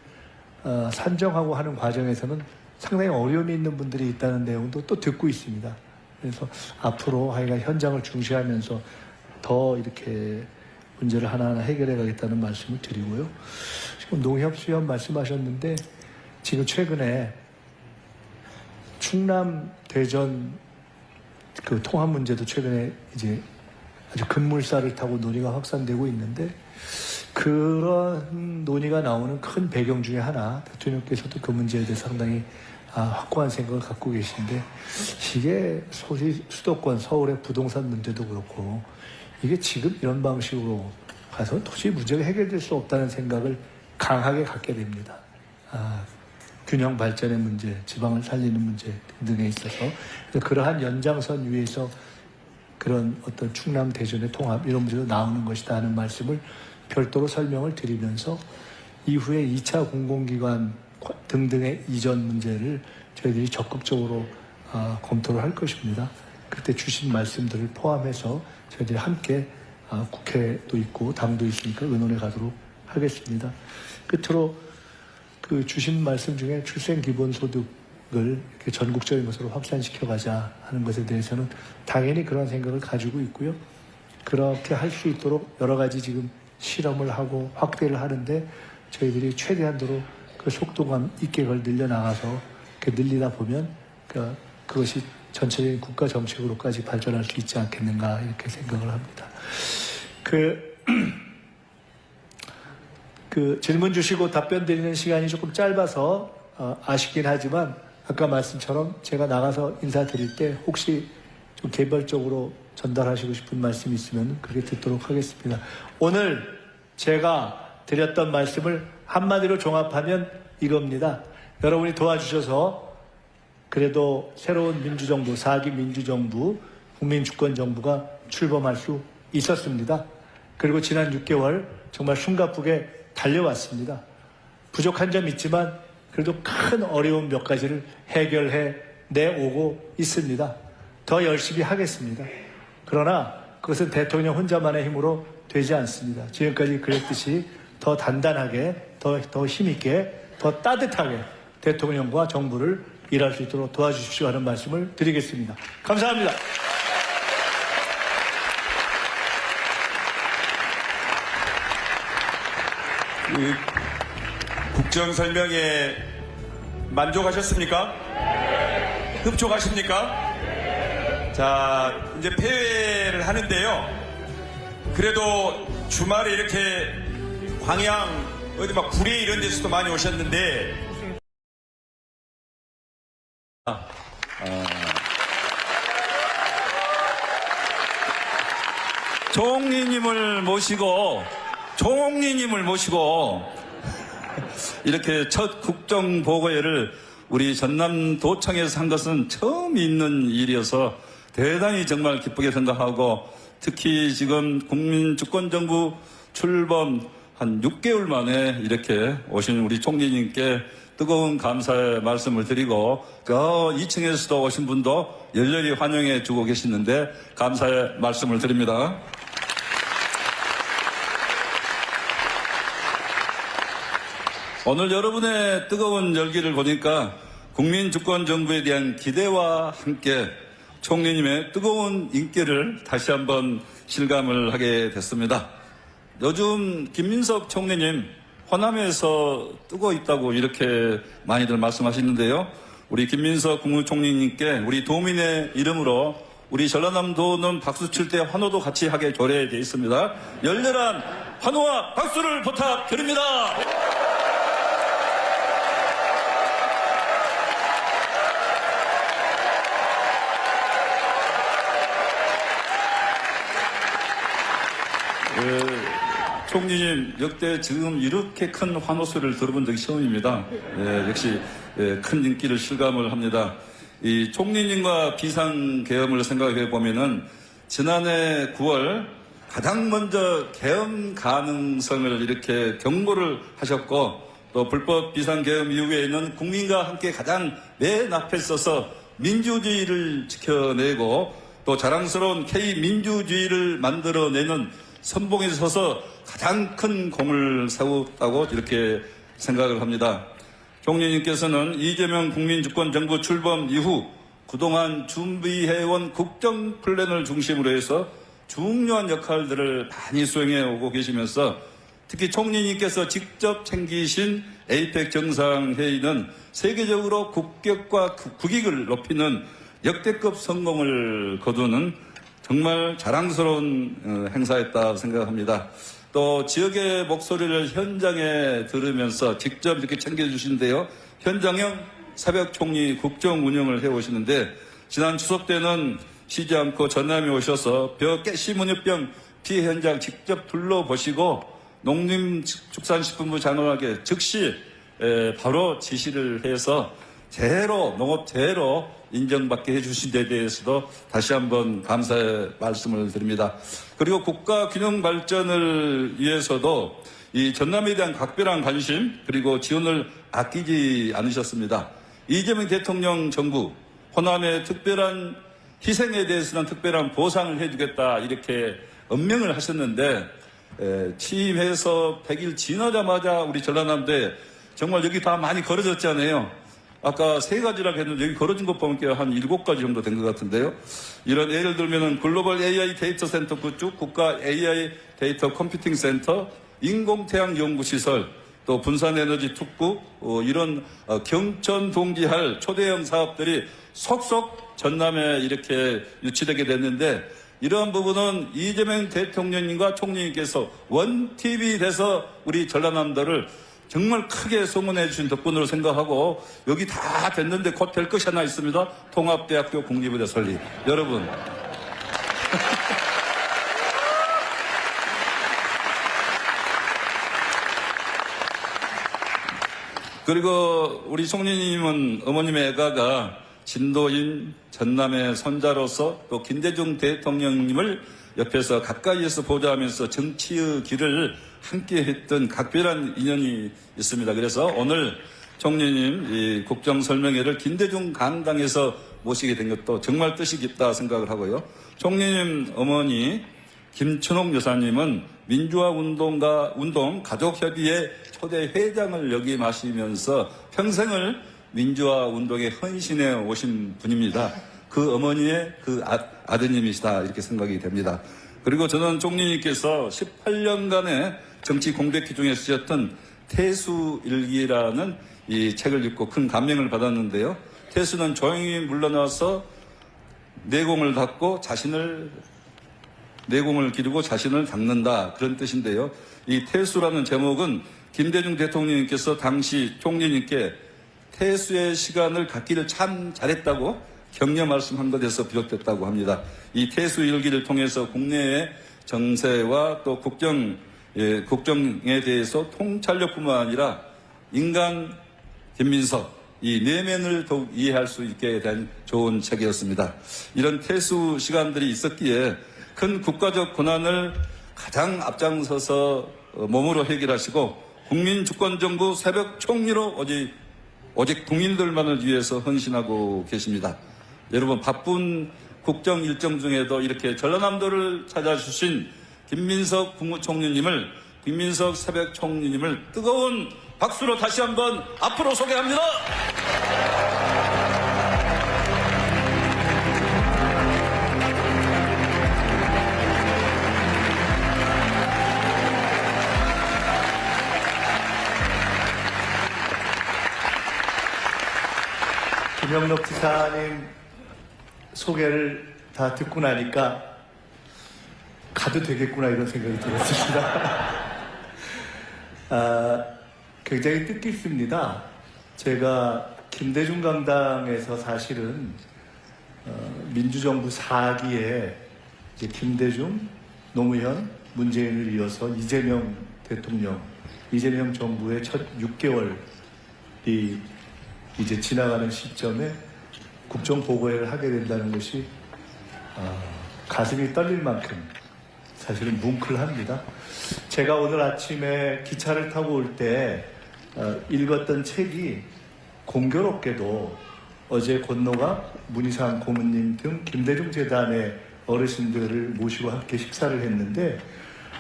A: 산정하고 하는 과정에서는 상당히 어려움이 있는 분들이 있다는 내용도 또 듣고 있습니다. 그래서 앞으로 하여간 현장을 중시하면서 더 이렇게 문제를 하나하나 해결해 가겠다는 말씀을 드리고요. 지금 농협 수협 말씀하셨는데 지금 최근에 충남 대전 그 통합 문제도 최근에 이제 아주 급물살을 타고 논의가 확산되고 있는데 그런 논의가 나오는 큰 배경 중에 하나 대통령께서도 그 문제에 대해 상당히 확고한 생각을 갖고 계신데 이게 수도권 서울의 부동산 문제도 그렇고 이게 지금 이런 방식으로 가서 도저히 문제가 해결될 수 없다는 생각을 강하게 갖게 됩니다. 균형 발전의 문제, 지방을 살리는 문제 등등에 있어서 그러한 연장선 위에서 그런 어떤 충남 대전의 통합 이런 문제도 나오는 것이다 하는 말씀을 별도로 설명을 드리면서 이후에 2차 공공기관 등등의 이전 문제를 저희들이 적극적으로 검토를 할 것입니다. 그때 주신 말씀들을 포함해서 저희들이 함께 국회도 있고 당도 있으니까 의논해 가도록 하겠습니다. 끝으로 그 주신 말씀 중에 출생기본소득을 이렇게 전국적인 것으로 확산시켜 가자 하는 것에 대해서는 당연히 그런 생각을 가지고 있고요. 그렇게 할 수 있도록 여러 가지 지금 실험을 하고 확대를 하는데 저희들이 최대한도로 그 속도감 있게 그걸 늘려나가서 이렇게 늘리다 보면 그것이 전체적인 국가 정책으로까지 발전할 수 있지 않겠는가 이렇게 생각을 합니다. 그 질문 주시고 답변 드리는 시간이 조금 짧아서 아쉽긴 하지만 아까 말씀처럼 제가 나가서 인사드릴 때 혹시 좀 개별적으로 전달하시고 싶은 말씀이 있으면 그렇게 듣도록 하겠습니다. 오늘 제가 드렸던 말씀을 한마디로 종합하면 이겁니다. 여러분이 도와주셔서 그래도 새로운 민주정부, 4기 민주정부, 국민주권정부가 출범할 수 있었습니다. 그리고 지난 6개월 정말 숨가쁘게 달려왔습니다. 부족한 점 있지만 그래도 큰 어려움 몇 가지를 해결해 내오고 있습니다. 더 열심히 하겠습니다. 그러나 그것은 대통령 혼자만의 힘으로 되지 않습니다. 지금까지 그랬듯이 더 단단하게, 더 힘있게, 더 따뜻하게 대통령과 정부를 일할 수 있도록 도와주십시오 하는 말씀을 드리겠습니다. 감사합니다.
F: 국정 설명에 만족하셨습니까? 흡족하십니까? 자, 이제 폐회를 하는데요. 그래도 주말에 이렇게 광양, 어디 막 구례 이런 데서도 많이 오셨는데,
G: 총리님을 모시고 이렇게 첫 국정보고회를 우리 전남도청에서 한 것은 처음 있는 일이어서 대단히 정말 기쁘게 생각하고, 특히 지금 국민주권정부 출범 한 6개월 만에 이렇게 오신 우리 총리님께 뜨거운 감사의 말씀을 드리고, 저 2층에서도 오신 분도 열렬히 환영해 주고 계시는데 감사의 말씀을 드립니다. 오늘 여러분의 뜨거운 열기를 보니까 국민주권정부에 대한 기대와 함께 총리님의 뜨거운 인기를 다시 한번 실감을 하게 됐습니다. 요즘 김민석 총리님 호남에서 뜨고 있다고 이렇게 많이들 말씀하시는데요. 우리 김민석 국무총리님께 우리 도민의 이름으로 우리 전라남도는 박수 칠 때 환호도 같이 하게 조례되어 있습니다. 열렬한 환호와 박수를 부탁드립니다. 총리님, 역대 지금 이렇게 큰 환호소리를 들어본 적이 처음입니다. 역시 큰 인기를 실감을 합니다. 이 총리님과 비상계엄을 생각해 보면은 지난해 9월 가장 먼저 계엄 가능성을 이렇게 경고를 하셨고, 또 불법 비상계엄 이후에는 국민과 함께 가장 맨 앞에 서서 민주주의를 지켜내고 또 자랑스러운 K민주주의를 만들어내는 선봉에 서서 가장 큰 공을 세웠다고 이렇게 생각을 합니다. 총리님께서는 이재명 국민주권정부 출범 이후 그동안 준비해온 국정 플랜을 중심으로 해서 중요한 역할들을 많이 수행해 오고 계시면서 특히 총리님께서 직접 챙기신 에이펙 정상회의는 세계적으로 국격과 국익을 높이는 역대급 성공을 거두는 정말 자랑스러운 행사였다 생각합니다. 또 지역의 목소리를 현장에 들으면서 직접 이렇게 챙겨주신데요. 현장형 사벽 총리 국정 운영을 해오시는데, 지난 추석 때는 쉬지 않고 전남에 오셔서 벼깨시문유병 피해 현장 직접 둘러보시고 농림축산식품부 장관에게 즉시 바로 지시를 해서 농업 재해로 인정받게 해주신 데 대해서도 다시 한번 감사의 말씀을 드립니다. 그리고 국가 균형 발전을 위해서도 이 전남에 대한 각별한 관심 그리고 지원을 아끼지 않으셨습니다. 이재명 대통령 정부 호남의 특별한 희생에 대해서는 특별한 보상을 해주겠다 이렇게 엄명을 하셨는데, 취임해서 100일 지나자마자 우리 전라남도에 정말 여기 다 많이 걸어졌잖아요. 아까 3가지라고 했는데 여기 걸어진 것 보니까 한 7가지 정도 된 것 같은데요. 이런 예를 들면은 글로벌 AI 데이터 센터 구축, 국가 AI 데이터 컴퓨팅 센터, 인공태양 연구시설, 또 분산에너지 특구, 이런 경천 동지할 초대형 사업들이 속속 전남에 이렇게 유치되게 됐는데, 이러한 부분은 이재명 대통령님과 총리님께서 원팀이 돼서 우리 전라남도를 정말 크게 소문해 주신 덕분으로 생각하고, 여기 다 됐는데 곧 될 것이 하나 있습니다. 통합대학교 국립의대 설립. 여러분. 그리고 우리 총리님은 어머님의 애가가 진도인 전남의 손자로서 또 김대중 대통령님을 옆에서 가까이에서 보좌하면서 정치의 길을 함께 했던 각별한 인연이 있습니다. 그래서 오늘 총리님 이 국정 설명회를 김대중 강당에서 모시게 된 것도 정말 뜻이 깊다 생각을 하고요. 총리님 어머니 김춘옥 여사님은 민주화 운동 가족협의회 초대 회장을 역임하시면서 평생을 민주화 운동에 헌신해 오신 분입니다. 그 어머니의 그 아드님이시다 이렇게 생각이 됩니다. 그리고 저는 총리님께서 18년간의 정치 공백기 중에 쓰셨던 태수일기라는 이 책을 읽고 큰 감명을 받았는데요. 태수는 조용히 물러나서 내공을 닦고 내공을 기르고 자신을 닦는다 그런 뜻인데요. 이 태수라는 제목은 김대중 대통령님께서 당시 총리님께 태수의 시간을 갖기를 참 잘했다고 격려 말씀한 것에서 비롯됐다고 합니다. 이 태수 일기를 통해서 국내의 정세와 또 국정에 대해서 통찰력뿐만 아니라 인간 김민석 이 내면을 더욱 이해할 수 있게 된 좋은 책이었습니다. 이런 태수 시간들이 있었기에 큰 국가적 고난을 가장 앞장서서 몸으로 해결하시고 국민주권정부 새벽 총리로 오직 국민들만을 위해서 헌신하고 계십니다. 여러분 바쁜 국정 일정 중에도 이렇게 전라남도를 찾아주신 김민석 국무총리님을 김민석 새벽 총리님을 뜨거운 박수로 다시 한번 앞으로 소개합니다.
A: 김영록 지사님 소개를 다 듣고 나니까 가도 되겠구나 이런 생각이 들었습니다. 굉장히 뜻깊습니다. 제가 김대중 강당에서 사실은 민주정부 4기에 이제 김대중, 노무현, 문재인을 이어서 이재명 대통령, 이재명 정부의 첫 6개월이 이제 지나가는 시점에 국정보고회를 하게 된다는 것이 가슴이 떨릴 만큼 사실은 뭉클합니다. 제가 오늘 아침에 기차를 타고 올 때 읽었던 책이 공교롭게도 어제 권노가 문희상 고문님 등 김대중 재단의 어르신들을 모시고 함께 식사를 했는데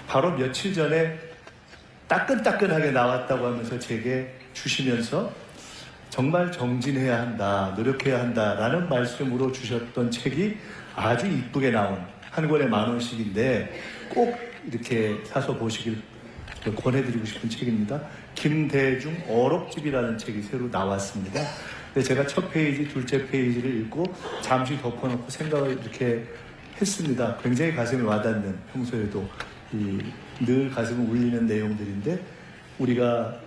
A: 바로 며칠 전에 따끈따끈하게 나왔다고 하면서 제게 주시면서 정말 정진해야 한다, 노력해야 한다라는 말씀으로 주셨던 책이 아주 이쁘게 나온 한 권에 10,000원씩인데 꼭 이렇게 사서 보시길 권해드리고 싶은 책입니다. 김대중 어록집이라는 책이 새로 나왔습니다. 근데 제가 첫 페이지, 둘째 페이지를 읽고 잠시 덮어놓고 생각을 이렇게 했습니다. 굉장히 가슴에 와닿는, 평소에도 늘 가슴을 울리는 내용들인데 우리가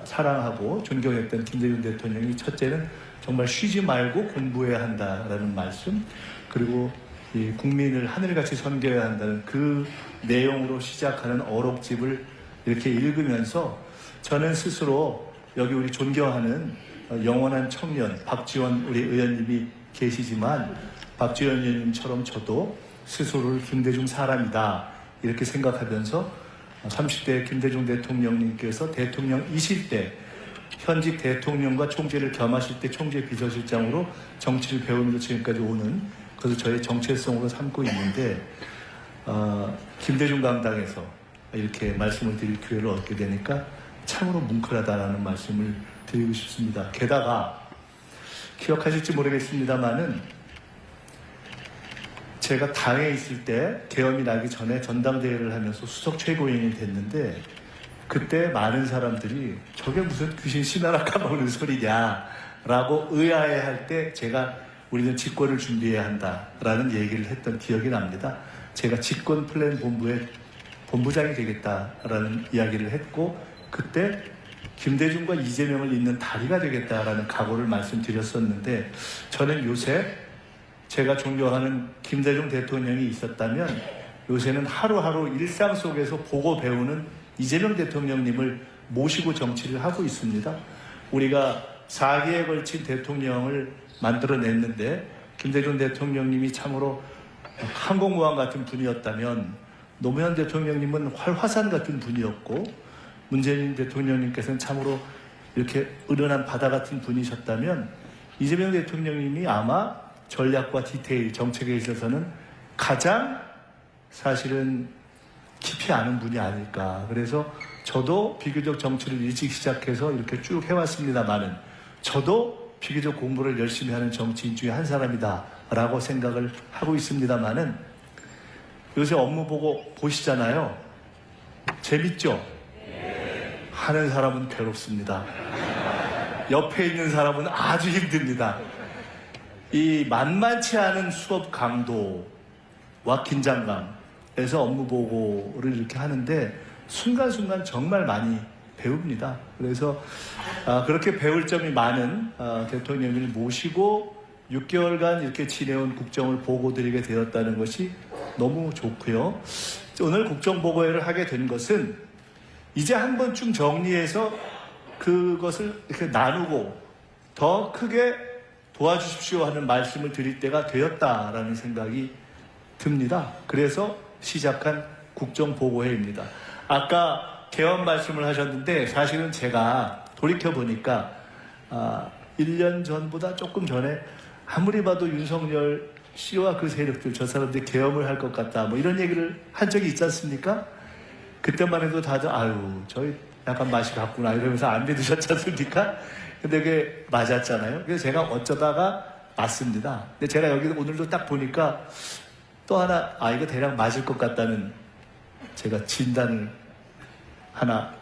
A: 사랑하고 존경했던 김대중 대통령이 첫째는 정말 쉬지 말고 공부해야 한다라는 말씀, 그리고 이 국민을 하늘같이 섬겨야 한다는 그 내용으로 시작하는 어록집을 이렇게 읽으면서 저는 스스로 여기 우리 존경하는 영원한 청년 박지원 우리 의원님이 계시지만 박지원 의원님처럼 저도 스스로를 김대중 사람이다 이렇게 생각하면서 30대 김대중 대통령님께서 대통령이실 때 현직 대통령과 총재를 겸하실 때 총재 비서실장으로 정치를 배우면서 지금까지 오는 그래서 저의 정체성으로 삼고 있는데 김대중 강당에서 이렇게 말씀을 드릴 기회를 얻게 되니까 참으로 뭉클하다라는 말씀을 드리고 싶습니다. 게다가 기억하실지 모르겠습니다만은 제가 당에 있을 때 계엄이 나기 전에 전당대회를 하면서 수석 최고위원이 됐는데 그때 많은 사람들이 저게 무슨 귀신 신하라 까먹는 소리냐라고 의아해할 때 제가 우리는 집권을 준비해야 한다라는 얘기를 했던 기억이 납니다. 제가 집권 플랜 본부의 본부장이 되겠다라는 이야기를 했고 그때 김대중과 이재명을 잇는 다리가 되겠다라는 각오를 말씀드렸었는데 저는 요새 제가 존경하는 김대중 대통령이 있었다면 요새는 하루하루 일상 속에서 보고 배우는 이재명 대통령님을 모시고 정치를 하고 있습니다. 우리가 4기에 걸친 대통령을 만들어냈는데 김대중 대통령님이 참으로 항공모함 같은 분이었다면 노무현 대통령님은 활화산 같은 분이었고 문재인 대통령님께서는 참으로 이렇게 은은한 바다 같은 분이셨다면 이재명 대통령님이 아마 전략과 디테일, 정책에 있어서는 가장 사실은 깊이 아는 분이 아닐까. 그래서 저도 비교적 정치를 일찍 시작해서 이렇게 쭉 해왔습니다만은 저도 비교적 공부를 열심히 하는 정치인 중에 한 사람이다 라고 생각을 하고 있습니다만은 요새 업무 보고 보시잖아요. 재밌죠? 하는 사람은 괴롭습니다. 옆에 있는 사람은 아주 힘듭니다. 이 만만치 않은 수업 강도와 긴장감에서 업무 보고를 이렇게 하는데 순간순간 정말 많이 배웁니다. 그래서 그렇게 배울 점이 많은 대통령을 모시고 6개월간 이렇게 지내온 국정을 보고드리게 되었다는 것이 너무 좋고요. 오늘 국정보고회를 하게 된 것은 이제 한 번쯤 정리해서 그것을 이렇게 나누고 더 크게 도와주십시오 하는 말씀을 드릴 때가 되었다라는 생각이 듭니다. 그래서 시작한 국정보고회입니다. 아까 개헌 말씀을 하셨는데 사실은 제가 돌이켜보니까 1년 전보다 조금 전에 아무리 봐도 윤석열 씨와 그 세력들 저 사람들이 계엄을 할 것 같다 뭐 이런 얘기를 한 적이 있지 않습니까? 그때만 해도 다들 아유 저희 약간 맛이 갔구나 이러면서 안 믿으셨지 않습니까? 근데 그게 맞았잖아요. 그래서 제가 어쩌다가 맞습니다. 근데 제가 여기 오늘도 딱 보니까 또 하나 이거 대략 맞을 것 같다는 제가 진단을 하나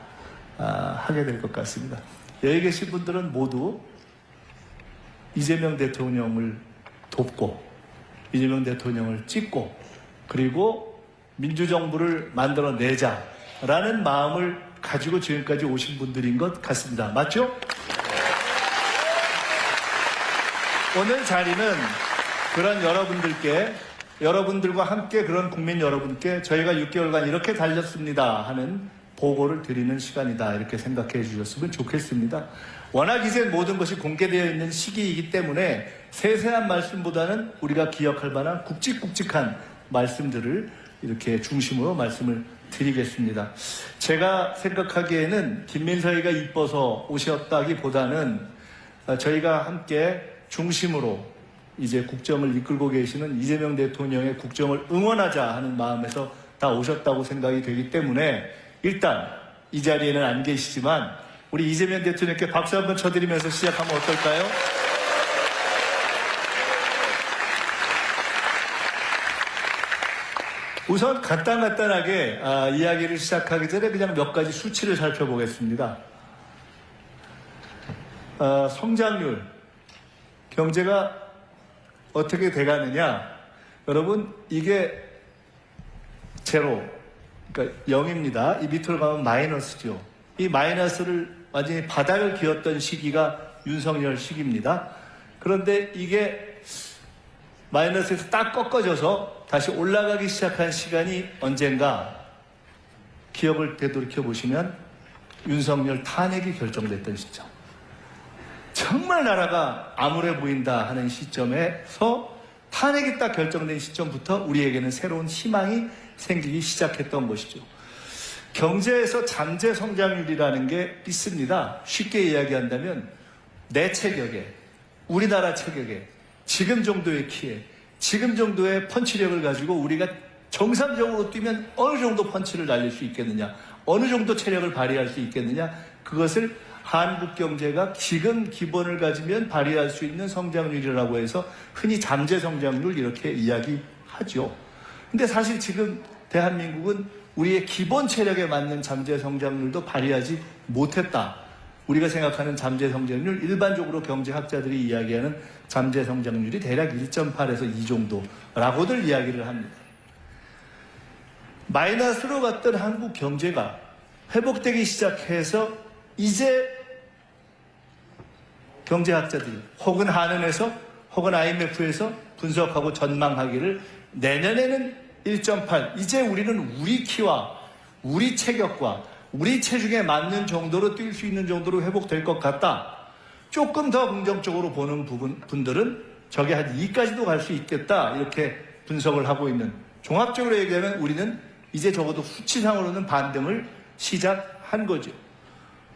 A: 하게 될 것 같습니다. 여기 계신 분들은 모두 이재명 대통령을 돕고 이재명 대통령을 찍고 그리고 민주정부를 만들어내자라는 마음을 가지고 지금까지 오신 분들인 것 같습니다. 맞죠? 오늘 자리는 그런 여러분들과 함께 그런 국민 여러분께 저희가 6개월간 이렇게 달렸습니다 하는 보고를 드리는 시간이다 이렇게 생각해 주셨으면 좋겠습니다. 워낙 이제 모든 것이 공개되어 있는 시기이기 때문에 세세한 말씀보다는 우리가 기억할 만한 굵직굵직한 말씀들을 이렇게 중심으로 말씀을 드리겠습니다. 제가 생각하기에는 김민석이가 이뻐서 오셨다기보다는 저희가 함께 중심으로 이제 국정을 이끌고 계시는 이재명 대통령의 국정을 응원하자 하는 마음에서 다 오셨다고 생각이 되기 때문에 일단 이 자리에는 안 계시지만 우리 이재명 대통령께 박수 한번 쳐드리면서 시작하면 어떨까요? 우선 간단하게 이야기를 시작하기 전에 그냥 몇 가지 수치를 살펴보겠습니다. 성장률, 경제가 어떻게 돼가느냐? 여러분 이게 제로, 그러니까 0입니다. 이 밑으로 가면 마이너스죠. 이 마이너스를 완전히 바닥을 기었던 시기가 윤석열 시기입니다. 그런데 이게 마이너스에서 딱 꺾어져서 다시 올라가기 시작한 시간이 언젠가 기억을 되돌이켜 보시면 윤석열 탄핵이 결정됐던 시점. 정말 나라가 암울해 보인다 하는 시점에서 탄핵이 딱 결정된 시점부터 우리에게는 새로운 희망이 생기기 시작했던 것이죠. 경제에서 잠재 성장률이라는 게 있습니다. 쉽게 이야기한다면 내 체격에, 우리나라 체격에, 지금 정도의 키에, 지금 정도의 펀치력을 가지고 우리가 정상적으로 뛰면 어느 정도 펀치를 날릴 수 있겠느냐, 어느 정도 체력을 발휘할 수 있겠느냐, 그것을 한국 경제가 지금 기본을 가지면 발휘할 수 있는 성장률이라고 해서 흔히 잠재 성장률 이렇게 이야기하죠. 근데 사실 지금 대한민국은 우리의 기본 체력에 맞는 잠재 성장률도 발휘하지 못했다. 우리가 생각하는 잠재 성장률, 일반적으로 경제학자들이 이야기하는 잠재 성장률이 대략 1.8에서 2 정도라고들 이야기를 합니다. 마이너스로 갔던 한국 경제가 회복되기 시작해서 이제 경제학자들이 혹은 한은에서 혹은 IMF에서 분석하고 전망하기를 내년에는 1.8, 이제 우리는 우리 키와 우리 체격과 우리 체중에 맞는 정도로 뛸 수 있는 정도로 회복될 것 같다. 조금 더 긍정적으로 보는 분들은 저게 한 2까지도 갈 수 있겠다 이렇게 분석을 하고 있는, 종합적으로 얘기하면 우리는 이제 적어도 수치상으로는 반등을 시작한 거죠.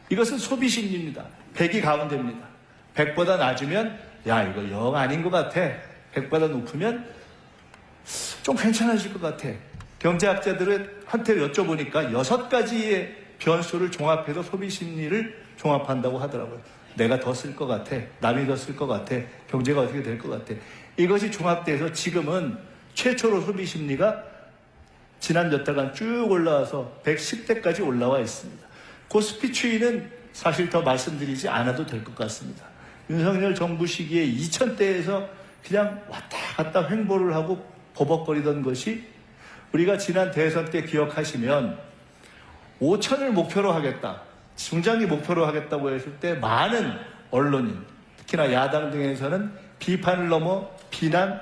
A: 이것은 소비심리입니다. 100이 가운데입니다. 100보다 낮으면 야 이거 영 아닌 것 같아. 100보다 높으면 좀 괜찮아질 것 같아. 경제학자들한테 여쭤보니까 6가지의 변수를 종합해서 소비심리를 종합한다고 하더라고요. 내가 더 쓸 것 같아. 남이 더 쓸 것 같아. 경제가 어떻게 될 것 같아. 이것이 종합돼서 지금은 최초로 소비심리가 지난 몇 달간 쭉 올라와서 110대까지 올라와 있습니다. 코스피 추이는 사실 더 말씀드리지 않아도 될 것 같습니다. 윤석열 정부 시기에 2000대에서 그냥 왔다 갔다 횡보를 하고 버벅거리던 것이 우리가 지난 대선 때 기억하시면 5천을 목표로 하겠다, 중장기 목표로 하겠다고 했을 때 많은 언론인, 특히나 야당 등에서는 비판을 넘어 비난까지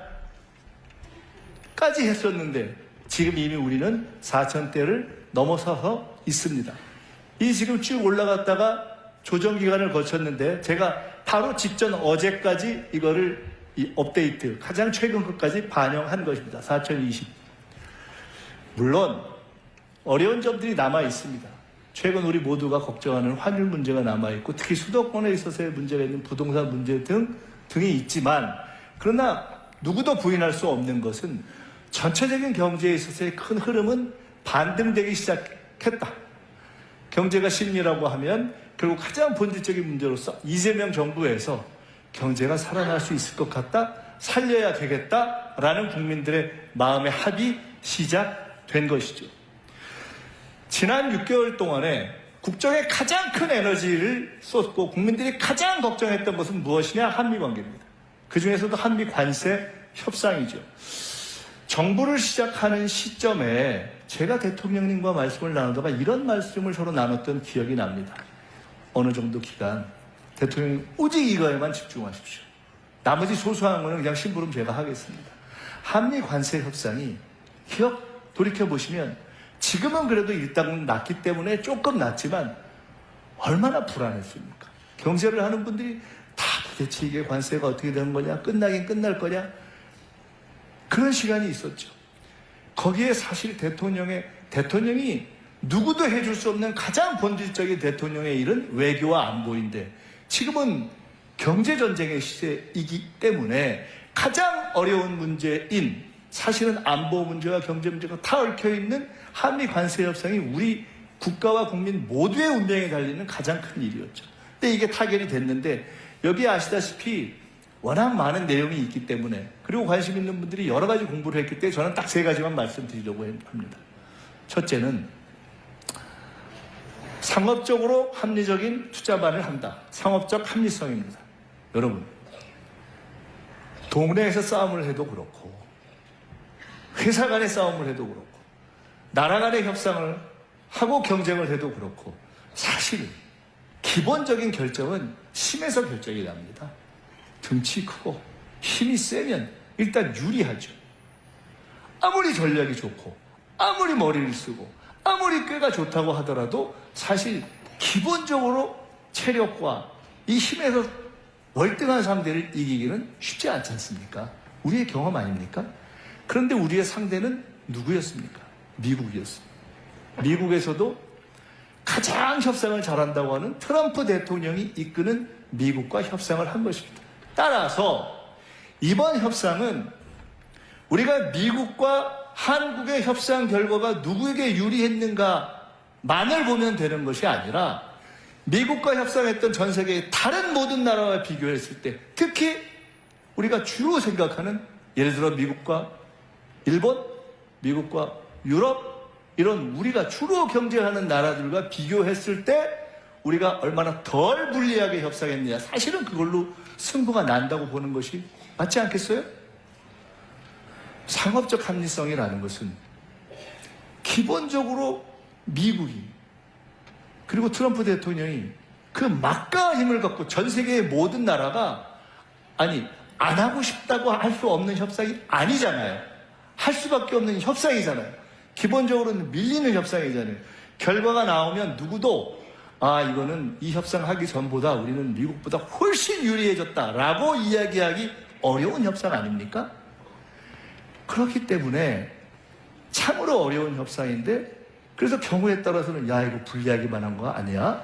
A: 했었는데 지금 이미 우리는 4천대를 넘어서서 있습니다. 이 지금 쭉 올라갔다가 조정기간을 거쳤는데 제가 바로 직전 어제까지 이거를 이 업데이트, 가장 최근 것까지 반영한 것입니다. 4020. 물론 어려운 점들이 남아 있습니다. 최근 우리 모두가 걱정하는 환율 문제가 남아 있고 특히 수도권에 있어서의 문제가 있는 부동산 문제 등이 있지만, 그러나 누구도 부인할 수 없는 것은 전체적인 경제에 있어서의 큰 흐름은 반등되기 시작했다. 경제가 심리라고 하면 결국 가장 본질적인 문제로서 이재명 정부에서 경제가 살아날 수 있을 것 같다, 살려야 되겠다라는 국민들의 마음의 합이 시작된 것이죠. 지난 6개월 동안에 국정에 가장 큰 에너지를 쏟고 국민들이 가장 걱정했던 것은 무엇이냐? 한미관계입니다. 그 중에서도 한미관세 협상이죠. 정부를 시작하는 시점에 제가 대통령님과 말씀을 나누다가 이런 말씀을 서로 나눴던 기억이 납니다. 어느 정도 기간 대통령님 오직 이거에만 집중하십시오. 나머지 소소한 거는 그냥 심부름 제가 하겠습니다. 한미 관세 협상이 돌이켜보시면 지금은 그래도 일단 낮기 때문에 조금 낮지만 얼마나 불안했습니까? 경제를 하는 분들이 다 도대체 이게 관세가 어떻게 되는 거냐? 끝나긴 끝날 거냐? 그런 시간이 있었죠. 거기에 사실 대통령이 누구도 해줄 수 없는 가장 본질적인 대통령의 일은 외교와 안보인데 지금은 경제전쟁의 시대이기 때문에 가장 어려운 문제인 사실은 안보 문제와 경제 문제가 다 얽혀있는 한미 관세 협상이 우리 국가와 국민 모두의 운명에 달리는 가장 큰 일이었죠. 근데 이게 타결이 됐는데 여기 아시다시피 워낙 많은 내용이 있기 때문에, 그리고 관심 있는 분들이 여러 가지 공부를 했기 때문에 저는 딱 3가지만 말씀드리려고 합니다. 첫째는 상업적으로 합리적인 투자만을 한다. 상업적 합리성입니다. 여러분, 동네에서 싸움을 해도 그렇고 회사 간의 싸움을 해도 그렇고 나라 간의 협상을 하고 경쟁을 해도 그렇고 사실 기본적인 결정은 힘에서 결정이 납니다. 등치 크고 힘이 세면 일단 유리하죠. 아무리 전략이 좋고 아무리 머리를 쓰고 아무리 꾀가 좋다고 하더라도 사실 기본적으로 체력과 이 힘에서 월등한 상대를 이기기는 쉽지 않지 않습니까? 우리의 경험 아닙니까? 그런데 우리의 상대는 누구였습니까? 미국이었습니다. 미국에서도 가장 협상을 잘한다고 하는 트럼프 대통령이 이끄는 미국과 협상을 한 것입니다. 따라서 이번 협상은 우리가 미국과 한국의 협상 결과가 누구에게 유리했는가만을 보면 되는 것이 아니라 미국과 협상했던 전 세계의 다른 모든 나라와 비교했을 때, 특히 우리가 주로 생각하는 예를 들어 미국과 일본, 미국과 유럽, 이런 우리가 주로 경쟁하는 나라들과 비교했을 때 우리가 얼마나 덜 불리하게 협상했느냐, 사실은 그걸로 승부가 난다고 보는 것이 맞지 않겠어요? 상업적 합리성이라는 것은 기본적으로 미국이, 그리고 트럼프 대통령이 그 막강한 힘을 갖고 전 세계의 모든 나라가 안 하고 싶다고 할 수 없는 협상이 아니잖아요. 할 수밖에 없는 협상이잖아요. 기본적으로는 밀리는 협상이잖아요. 결과가 나오면 누구도 아, 이거는 이 협상하기 전보다 우리는 미국보다 훨씬 유리해졌다라고 이야기하기 어려운 협상 아닙니까? 그렇기 때문에 참으로 어려운 협상인데, 그래서 경우에 따라서는 야, 이거 불리하기만 한 거 아니야?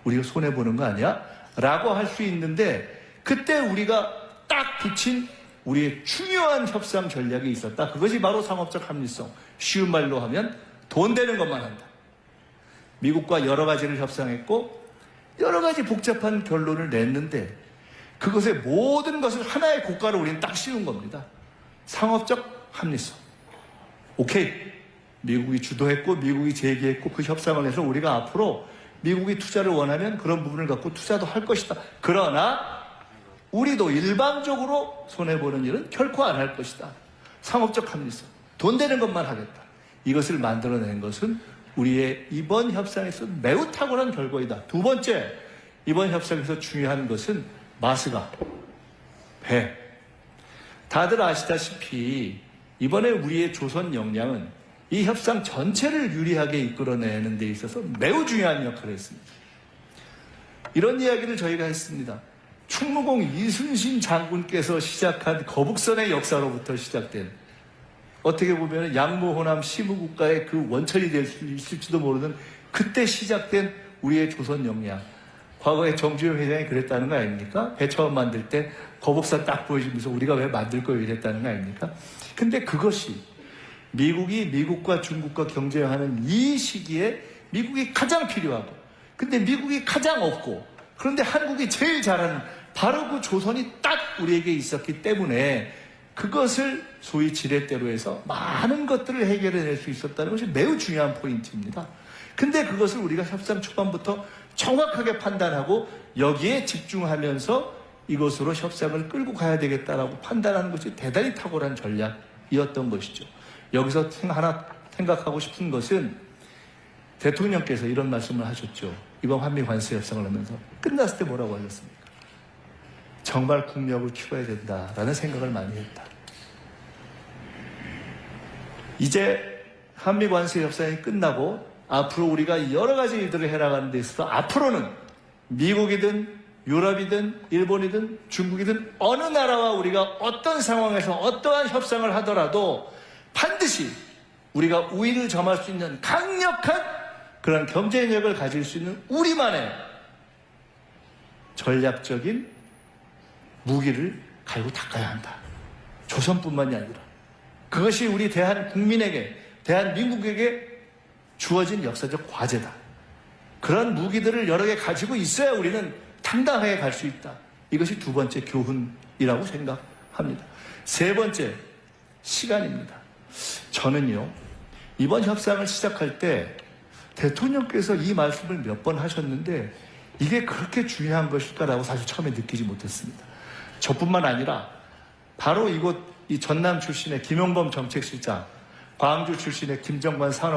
A: 우리가 손해보는 거 아니야? 라고 할 수 있는데, 그때 우리가 딱 붙인 우리의 중요한 협상 전략이 있었다. 그것이 바로 상업적 합리성. 쉬운 말로 하면 돈 되는 것만 한다. 미국과 여러 가지를 협상했고 여러 가지 복잡한 결론을 냈는데, 그것의 모든 것을 하나의 고가로 우리는 딱 씌운 겁니다. 상업적 합리성. 오케이. 미국이 주도했고 미국이 제기했고 그 협상을 해서 우리가 앞으로 미국이 투자를 원하면 그런 부분을 갖고 투자도 할 것이다. 그러나 우리도 일방적으로 손해보는 일은 결코 안 할 것이다. 상업적 합리성. 돈 되는 것만 하겠다. 이것을 만들어낸 것은 우리의 이번 협상에서 매우 탁월한 결과이다. 두 번째, 이번 협상에서 중요한 것은 마스가, 배. 다들 아시다시피 이번에 우리의 조선 역량은 이 협상 전체를 유리하게 이끌어내는 데 있어서 매우 중요한 역할을 했습니다. 이런 이야기를 저희가 했습니다. 충무공 이순신 장군께서 시작한 거북선의 역사로부터 시작된, 어떻게 보면 양무호남 시무국가의 그 원천이 될 수 있을지도 모르는 그때 시작된 우리의 조선 역량. 과거에 정주영 회장이 그랬다는 거 아닙니까? 배 처음 만들 때 거북선 딱 보여주면서 우리가 왜 만들 거예요 이랬다는 거 아닙니까? 근데 그것이 미국이 미국과 중국과 경쟁하는 이 시기에 미국이 가장 필요하고, 근데 미국이 가장 없고, 그런데 한국이 제일 잘하는 바로 그 조선이 딱 우리에게 있었기 때문에 그것을 소위 지렛대로 해서 많은 것들을 해결해낼 수 있었다는 것이 매우 중요한 포인트입니다. 근데 그것을 우리가 협상 초반부터 정확하게 판단하고 여기에 집중하면서 이것으로 협상을 끌고 가야 되겠다라고 판단하는 것이 대단히 탁월한 전략이었던 것이죠. 여기서 하나 생각하고 싶은 것은 대통령께서 이런 말씀을 하셨죠. 이번 한미 관세 협상을 하면서 끝났을 때 뭐라고 하셨습니까? 정말 국력을 키워야 된다라는 생각을 많이 했다. 이제 한미 관세 협상이 끝나고 앞으로 우리가 여러 가지 일들을 해나가는 데 있어서 앞으로는 미국이든 유럽이든 일본이든 중국이든 어느 나라와 우리가 어떤 상황에서 어떠한 협상을 하더라도 반드시 우리가 우위를 점할 수 있는 강력한 그런 경쟁력을 가질 수 있는 우리만의 전략적인 무기를 갈고 닦아야 한다. 조선뿐만이 아니라 그것이 우리 대한국민에게, 대한민국에게 주어진 역사적 과제다. 그런 무기들을 여러 개 가지고 있어야 우리는 당당하게 갈 수 있다. 이것이 두 번째 교훈이라고 생각합니다. 세 번째, 시간입니다. 저는요, 이번 협상을 시작할 때 대통령께서 이 말씀을 몇 번 하셨는데 이게 그렇게 중요한 것일까라고 사실 처음에 느끼지 못했습니다. 저뿐만 아니라 바로 이곳 이 전남 출신의 김용범 정책실장, 광주 출신의 김정관 산업